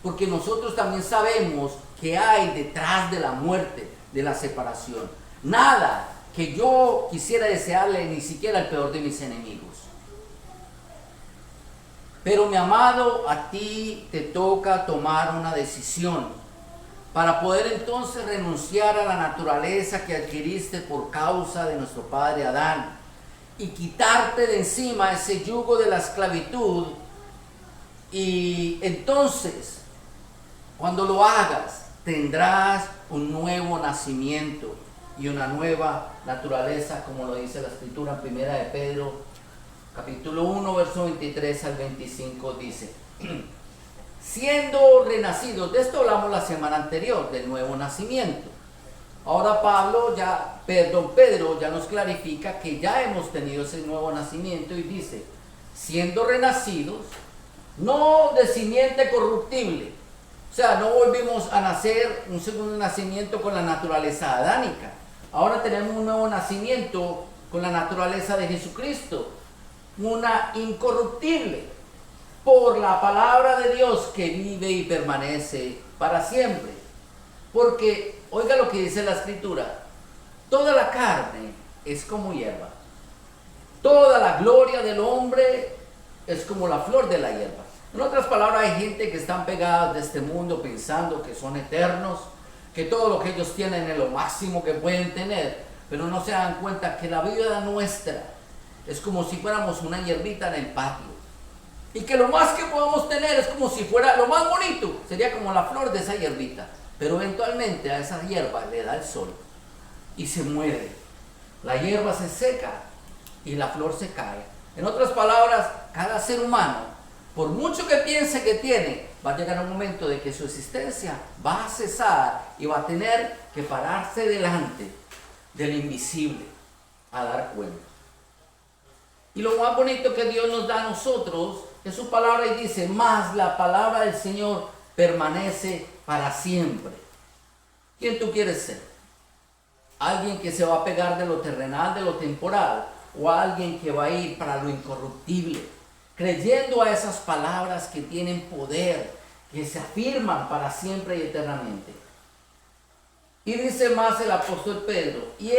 porque nosotros también sabemos que hay detrás de la muerte, de la separación. Nada que yo quisiera desearle ni siquiera al peor de mis enemigos. Pero mi amado, a ti te toca tomar una decisión para poder entonces renunciar a la naturaleza que adquiriste por causa de nuestro padre Adán y quitarte de encima ese yugo de la esclavitud. Y entonces, cuando lo hagas, tendrás un nuevo nacimiento y una nueva naturaleza, como lo dice la Escritura en 1 de Pedro capítulo 1, verso 23 al 25, dice, siendo renacidos, de esto hablamos la semana anterior, del nuevo nacimiento. Ahora Pedro ya nos clarifica que ya hemos tenido ese nuevo nacimiento y dice, siendo renacidos, no de simiente corruptible, o sea, no volvimos a nacer un segundo nacimiento con la naturaleza adánica. Ahora tenemos un nuevo nacimiento con la naturaleza de Jesucristo, una incorruptible, por la palabra de Dios que vive y permanece para siempre. Porque, oiga lo que dice la Escritura, toda la carne es como hierba, toda la gloria del hombre es como la flor de la hierba. En otras palabras, hay gente que están pegadas de este mundo pensando que son eternos, que todo lo que ellos tienen es lo máximo que pueden tener, pero no se dan cuenta que la vida nuestra es como si fuéramos una hierbita en el patio. Y que lo más que podemos tener es como si fuera lo más bonito, sería como la flor de esa hierbita. Pero eventualmente a esa hierba le da el sol y se muere. La hierba se seca y la flor se cae. En otras palabras, cada ser humano, por mucho que piense que tiene, va a llegar un momento de que su existencia va a cesar y va a tener que pararse delante del invisible a dar cuenta. Y lo más bonito que Dios nos da a nosotros es su palabra y dice, más la palabra del Señor permanece para siempre. ¿Quién tú quieres ser? ¿Alguien que se va a pegar de lo terrenal, de lo temporal? ¿O alguien que va a ir para lo incorruptible? Creyendo a esas palabras que tienen poder, que se afirman para siempre y eternamente. Y dice más el apóstol Pedro, y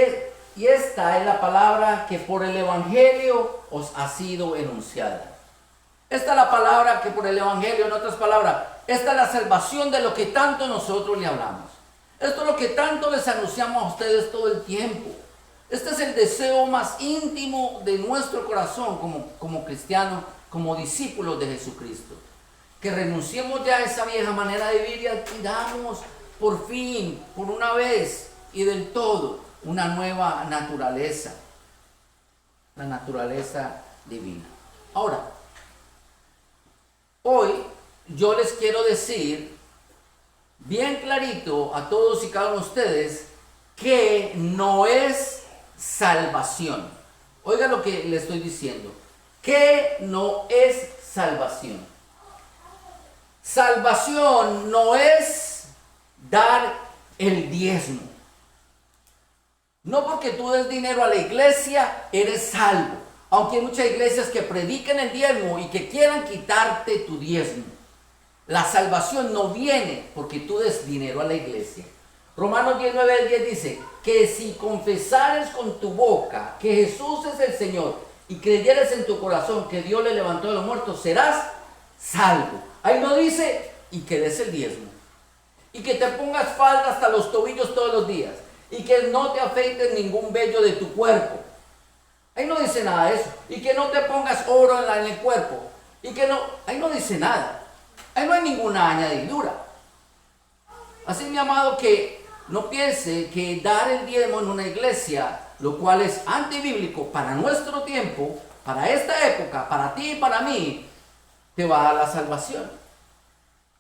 esta es la palabra que por el Evangelio os ha sido enunciada. Esta es la palabra que por el Evangelio, en otras palabras, esta es la salvación de lo que tanto nosotros le hablamos. Esto es lo que tanto les anunciamos a ustedes todo el tiempo. Este es el deseo más íntimo de nuestro corazón como cristianos, como discípulos de Jesucristo. Que renunciemos ya a esa vieja manera de vivir y adquiramos por fin, por una vez y del todo, una nueva naturaleza, la naturaleza divina. Ahora, hoy yo les quiero decir bien clarito a todos y cada uno de ustedes que no es salvación. Oiga lo que le estoy diciendo, que no es salvación. Salvación no es dar el diezmo. No porque tú des dinero a la iglesia, eres salvo. Aunque hay muchas iglesias que prediquen el diezmo y que quieran quitarte tu diezmo. La salvación no viene porque tú des dinero a la iglesia. Romanos 19:10 dice que si confesares con tu boca que Jesús es el Señor y creyeres en tu corazón que Dios le levantó de los muertos, serás salvo. Ahí no dice y que des el diezmo, y que te pongas falda hasta los tobillos todos los días, y que no te afeites ningún vello de tu cuerpo. Ahí no dice nada de eso. Y que no te pongas oro en el cuerpo. Y que no, ahí no dice nada. Ahí no hay ninguna añadidura. Así, mi amado, que no piense que dar el diezmo en una iglesia, lo cual es antibíblico para nuestro tiempo, para esta época, para ti y para mí, te va a dar la salvación.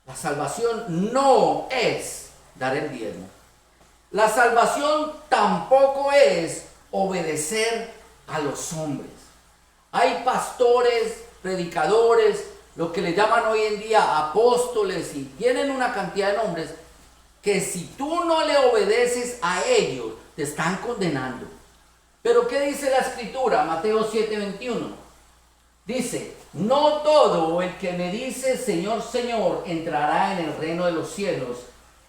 La salvación no es dar el diezmo. La salvación tampoco es obedecer a los hombres. Hay pastores, predicadores, lo que le llaman hoy en día apóstoles, y tienen una cantidad de nombres, que si tú no le obedeces a ellos, te están condenando. Pero ¿qué dice la Escritura? Mateo 7:21. Dice, no todo el que me dice Señor, Señor, entrará en el reino de los cielos,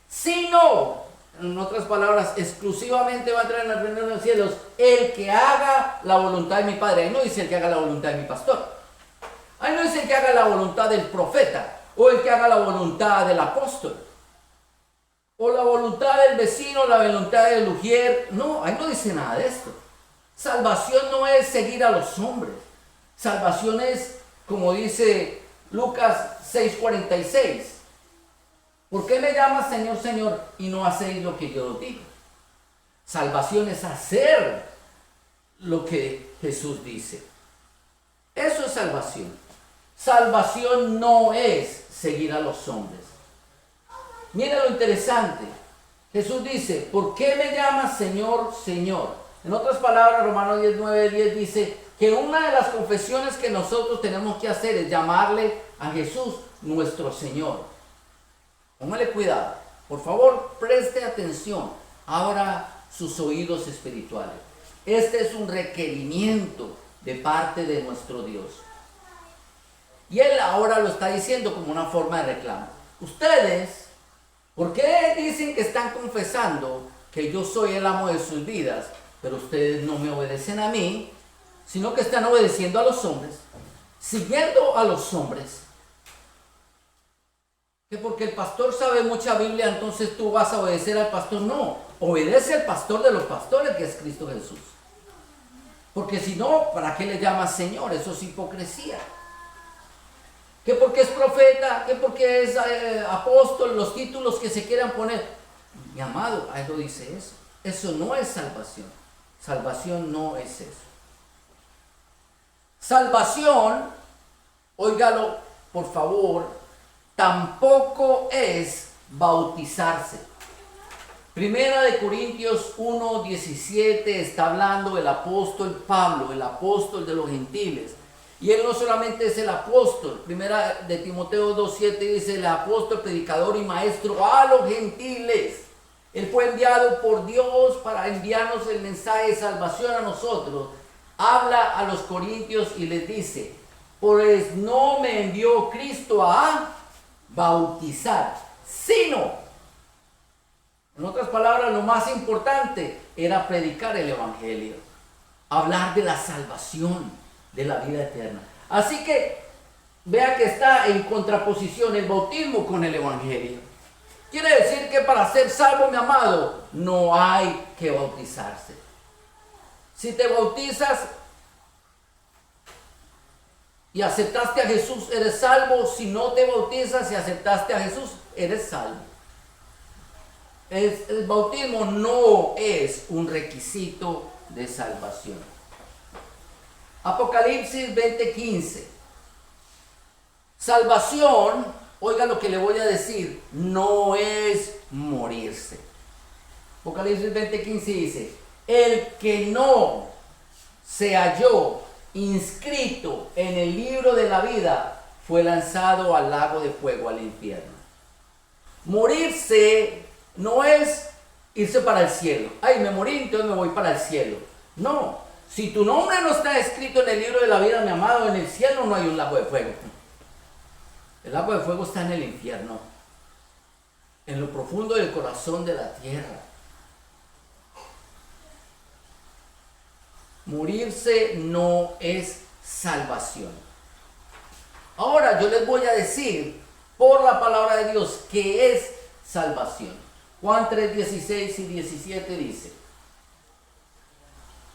sino, en otras palabras, exclusivamente va a entrar en el reino de los cielos el que haga la voluntad de mi Padre. Ahí no dice el que haga la voluntad de mi pastor. Ahí no dice el que haga la voluntad del profeta, o el que haga la voluntad del apóstol, o la voluntad del vecino, la voluntad del ujier. No, ahí no dice nada de esto. Salvación no es seguir a los hombres. Salvación es, como dice Lucas 6:46. ¿Por qué me llamas Señor, Señor, y no hacéis lo que yo os digo? Salvación es hacer lo que Jesús dice. Eso es salvación. Salvación no es seguir a los hombres. Mira lo interesante. Jesús dice, ¿por qué me llamas Señor, Señor? En otras palabras, Romanos 19:10 dice que una de las confesiones que nosotros tenemos que hacer es llamarle a Jesús nuestro Señor. Póngale cuidado. Por favor, preste atención. Abra sus oídos espirituales. Este es un requerimiento de parte de nuestro Dios. Y Él ahora lo está diciendo como una forma de reclamo. Ustedes, ¿por qué dicen que están confesando que yo soy el amo de sus vidas, pero ustedes no me obedecen a mí, sino que están obedeciendo a los hombres, siguiendo a los hombres? Que porque el pastor sabe mucha Biblia, entonces tú vas a obedecer al pastor. No, obedece al pastor de los pastores, que es Cristo Jesús. Porque si no, ¿para qué le llamas Señor? Eso es hipocresía. Que porque es profeta, que porque es apóstol, los títulos que se quieran poner. Mi amado, ahí lo dice eso. Eso no es salvación. Salvación no es eso. Salvación, óigalo por favor, tampoco es bautizarse. Primera de Corintios 1:17 está hablando el apóstol Pablo, el apóstol de los gentiles. Y él no solamente es el apóstol. Primera de Timoteo 2:7 dice el apóstol, predicador y maestro a los gentiles. Él fue enviado por Dios para enviarnos el mensaje de salvación a nosotros. Habla a los corintios y les dice, pues no me envió Cristo a bautizar, sino, en otras palabras, lo más importante era predicar el evangelio, hablar de la salvación, de la vida eterna. Así que vea que está en contraposición el bautismo con el evangelio. Quiere decir que para ser salvo, mi amado, no hay que bautizarse. Si te bautizas y aceptaste a Jesús, eres salvo. Si no te bautizas y aceptaste a Jesús, eres salvo. El bautismo no es un requisito de salvación. Apocalipsis 20:15. Salvación, oiga lo que le voy a decir, no es morirse. Apocalipsis 20:15 dice, el que no se halló inscrito en el libro de la vida fue lanzado al lago de fuego, al infierno. Morirse no es irse para el cielo. Ay, me morí, entonces me voy para el cielo. No, si tu nombre no está escrito en el libro de la vida, mi amado, en el cielo no hay un lago de fuego. El lago de fuego está en el infierno. en lo profundo del corazón de la tierra. Morirse no es salvación. Ahora yo les voy a decir por la palabra de Dios que es salvación. Juan 3, 16 y 17 dice: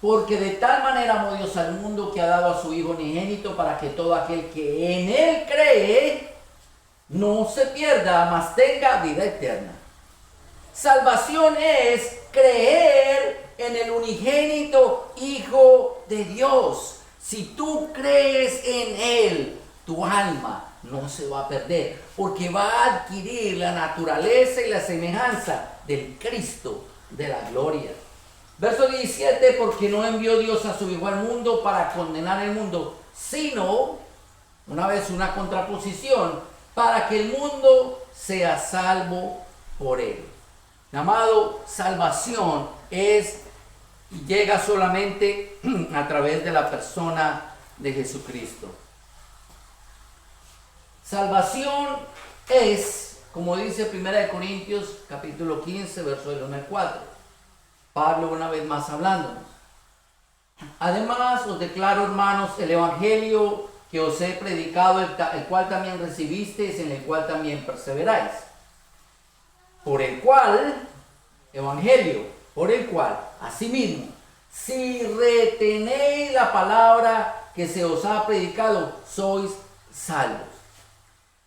porque de tal manera amó Dios al mundo que ha dado a su Hijo unigénito, para que todo aquel que en Él cree no se pierda, mas tenga vida eterna. Salvación es creer en el unigénito Hijo de Dios. Si tú crees en Él, tu alma no se va a perder, porque va a adquirir la naturaleza y la semejanza del Cristo de la gloria. Verso 17, porque no envió Dios a su Hijo al mundo para condenar el mundo, sino, una vez una contraposición, para que el mundo sea salvo por él. Amado, salvación es y llega solamente a través de la persona de Jesucristo. Salvación es, como dice 1 Corintios capítulo 15, verso del 1 al 4. Pablo una vez más hablándonos. Además os declaro, hermanos, el evangelio que os he predicado, el cual también recibisteis, en el cual también perseveráis. Por el cual, evangelio, por el cual, asimismo, si retenéis la palabra que se os ha predicado, sois salvos.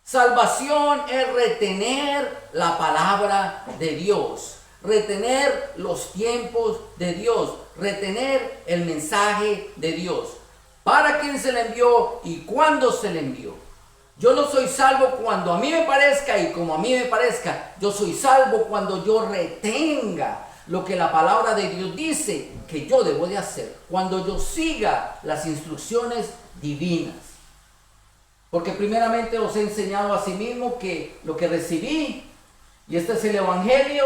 Salvación es retener la palabra de Dios, retener los tiempos de Dios, retener el mensaje de Dios. ¿Para quién se le envió y cuándo se le envió? Yo no soy salvo cuando a mí me parezca y como a mí me parezca. Yo soy salvo cuando yo retenga lo que la palabra de Dios dice que yo debo de hacer, cuando yo siga las instrucciones divinas. Porque primeramente os he enseñado a sí mismo que lo que recibí, y este es el evangelio,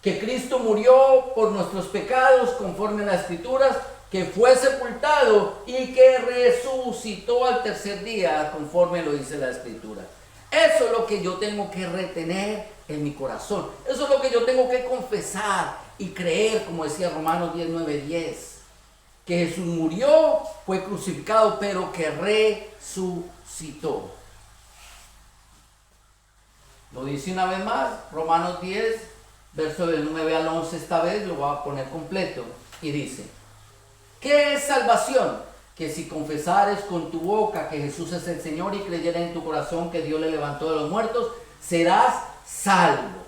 que Cristo murió por nuestros pecados conforme a las Escrituras, que fue sepultado y que resucitó al tercer día conforme lo dice la Escritura. Eso es lo que yo tengo que retener en mi corazón. Eso es lo que yo tengo que confesar y creer, como decía Romanos 10, que Jesús murió, fue crucificado, pero que resucitó. Lo dice una vez más, Romanos 10, verso del 9 al 11, esta vez lo voy a poner completo, y dice: ¿qué es salvación? Que si confesares con tu boca que Jesús es el Señor y creyeres en tu corazón que Dios le levantó de los muertos, serás salvo.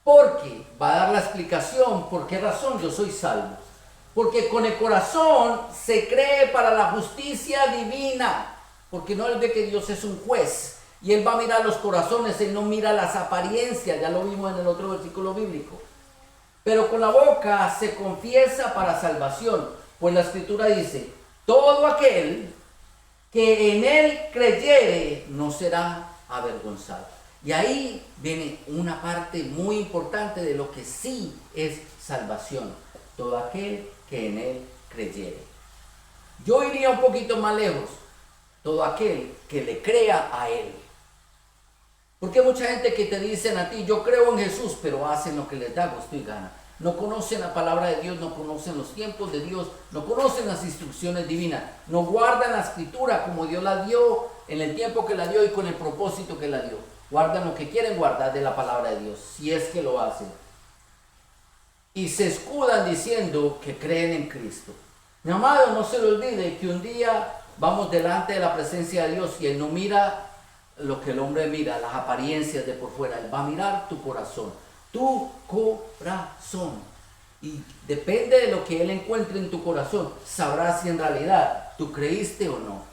Porque va a dar la explicación por qué razón yo soy salvo. Porque con el corazón se cree para la justicia divina. Porque no es de que Dios es un juez y Él va a mirar los corazones, Él no mira las apariencias, ya lo vimos en el otro versículo bíblico. Pero con la boca se confiesa para salvación, pues la Escritura dice: todo aquel que en Él creyere no será avergonzado. Y ahí viene una parte muy importante de lo que sí es salvación: todo aquel que en Él creyere. Yo iría un poquito más lejos: todo aquel que le crea a Él. Porque hay mucha gente que te dicen a ti: yo creo en Jesús, pero hacen lo que les da gusto y gana. No conocen la palabra de Dios, no conocen los tiempos de Dios, no conocen las instrucciones divinas, no guardan la Escritura como Dios la dio, en el tiempo que la dio y con el propósito que la dio. Guardan lo que quieren guardar de la palabra de Dios, si es que lo hacen. Y se escudan diciendo que creen en Cristo. Mi amado, no se le olvide que un día vamos delante de la presencia de Dios y Él no mira lo que el hombre mira, las apariencias de por fuera. Él va a mirar tu corazón. Tu corazón. Y depende de lo que Él encuentre en tu corazón, sabrás si en realidad tú creíste o no.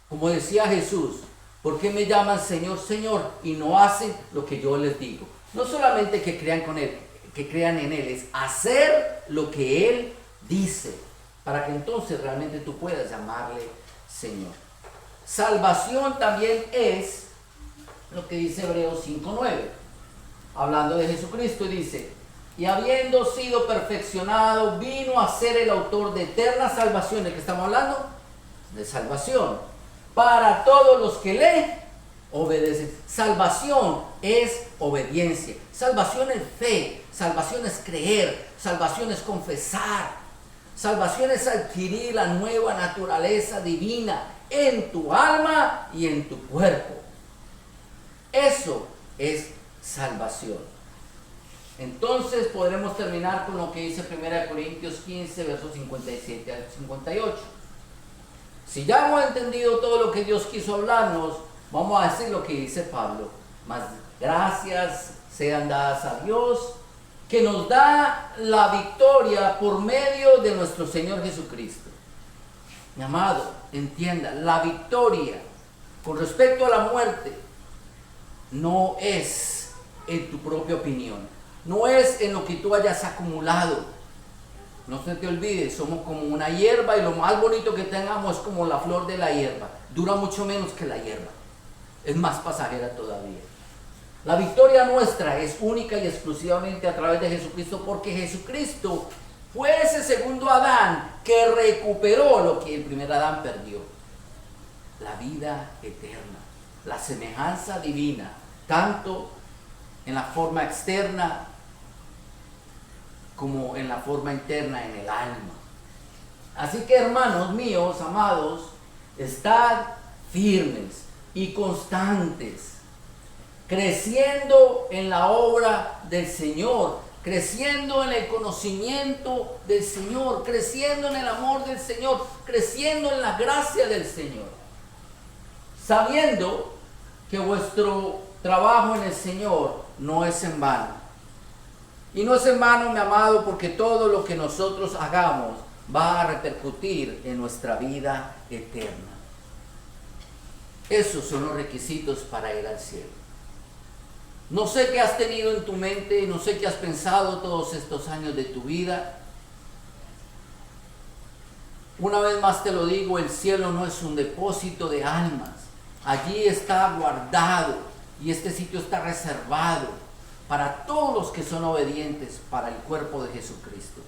Como decía Jesús: ¿por qué me llaman Señor, Señor y no hacen lo que yo les digo? No solamente que crean con Él, que crean en Él, es hacer lo que Él dice, para que entonces realmente tú puedas llamarle Señor. Salvación también es lo que dice Hebreos 5:9. Hablando de Jesucristo, dice: y habiendo sido perfeccionado, vino a ser el autor de eterna salvación. ¿De qué estamos hablando? De salvación para todos los que le obedecen. Salvación es obediencia. Salvación es fe, salvación es creer, salvación es confesar, salvación es adquirir la nueva naturaleza divina en tu alma y en tu cuerpo. Eso es salvación. Entonces podremos terminar con lo que dice 1 Corintios 15, versos 57 al 58. Si ya hemos entendido todo lo que Dios quiso hablarnos, vamos a decir lo que dice Pablo. Mas gracias sean dadas a Dios, que nos da la victoria por medio de nuestro Señor Jesucristo. Mi amado, entienda, la victoria con respecto a la muerte no es en tu propia opinión, no es en lo que tú hayas acumulado. No se te olvide, somos como una hierba y lo más bonito que tengamos es como la flor de la hierba. Dura mucho menos que la hierba, es más pasajera todavía. La victoria nuestra es única y exclusivamente a través de Jesucristo, porque Jesucristo fue ese segundo Adán que recuperó lo que el primer Adán perdió: la vida eterna, la semejanza divina, tanto en la forma externa como en la forma interna, en el alma. Así que, hermanos míos, amados, estad firmes y constantes, creciendo en la obra del Señor, creciendo en el conocimiento del Señor, creciendo en el amor del Señor, creciendo en la gracia del Señor, sabiendo que vuestro trabajo en el Señor no es en vano. Y no es en vano, mi amado, porque todo lo que nosotros hagamos va a repercutir en nuestra vida eterna. Esos son los requisitos para ir al cielo. No sé qué has tenido en tu mente, no sé qué has pensado todos estos años de tu vida. Una vez más te lo digo, el cielo no es un depósito de almas. Allí está guardado y este sitio está reservado para todos los que son obedientes, para el cuerpo de Jesucristo.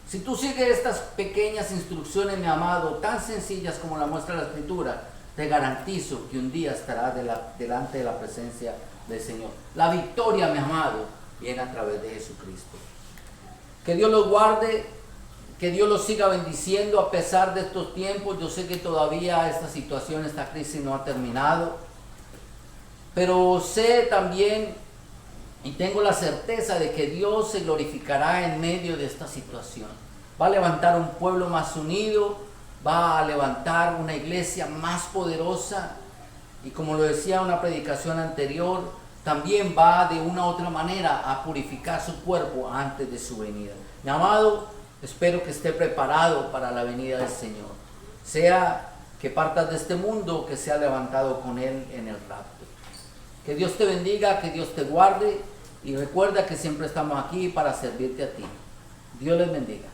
Si tú sigues estas pequeñas instrucciones, mi amado, tan sencillas como la muestra la Escritura, te garantizo que un día estarás delante de la presencia del Señor. La victoria, mi amado, viene a través de Jesucristo. Que Dios los guarde, que Dios los siga bendiciendo a pesar de estos tiempos. Yo sé que todavía esta situación, esta crisis no ha terminado, pero sé también y tengo la certeza de que Dios se glorificará en medio de esta situación. Va a levantar un pueblo más unido, va a levantar una iglesia más poderosa, y como lo decía en una predicación anterior, también va de una u otra manera a purificar su cuerpo antes de su venida. Mi amado, espero que esté preparado para la venida del Señor, sea que partas de este mundo o que sea levantado con Él en el rapto. Que Dios te bendiga, que Dios te guarde, y recuerda que siempre estamos aquí para servirte a ti. Dios les bendiga.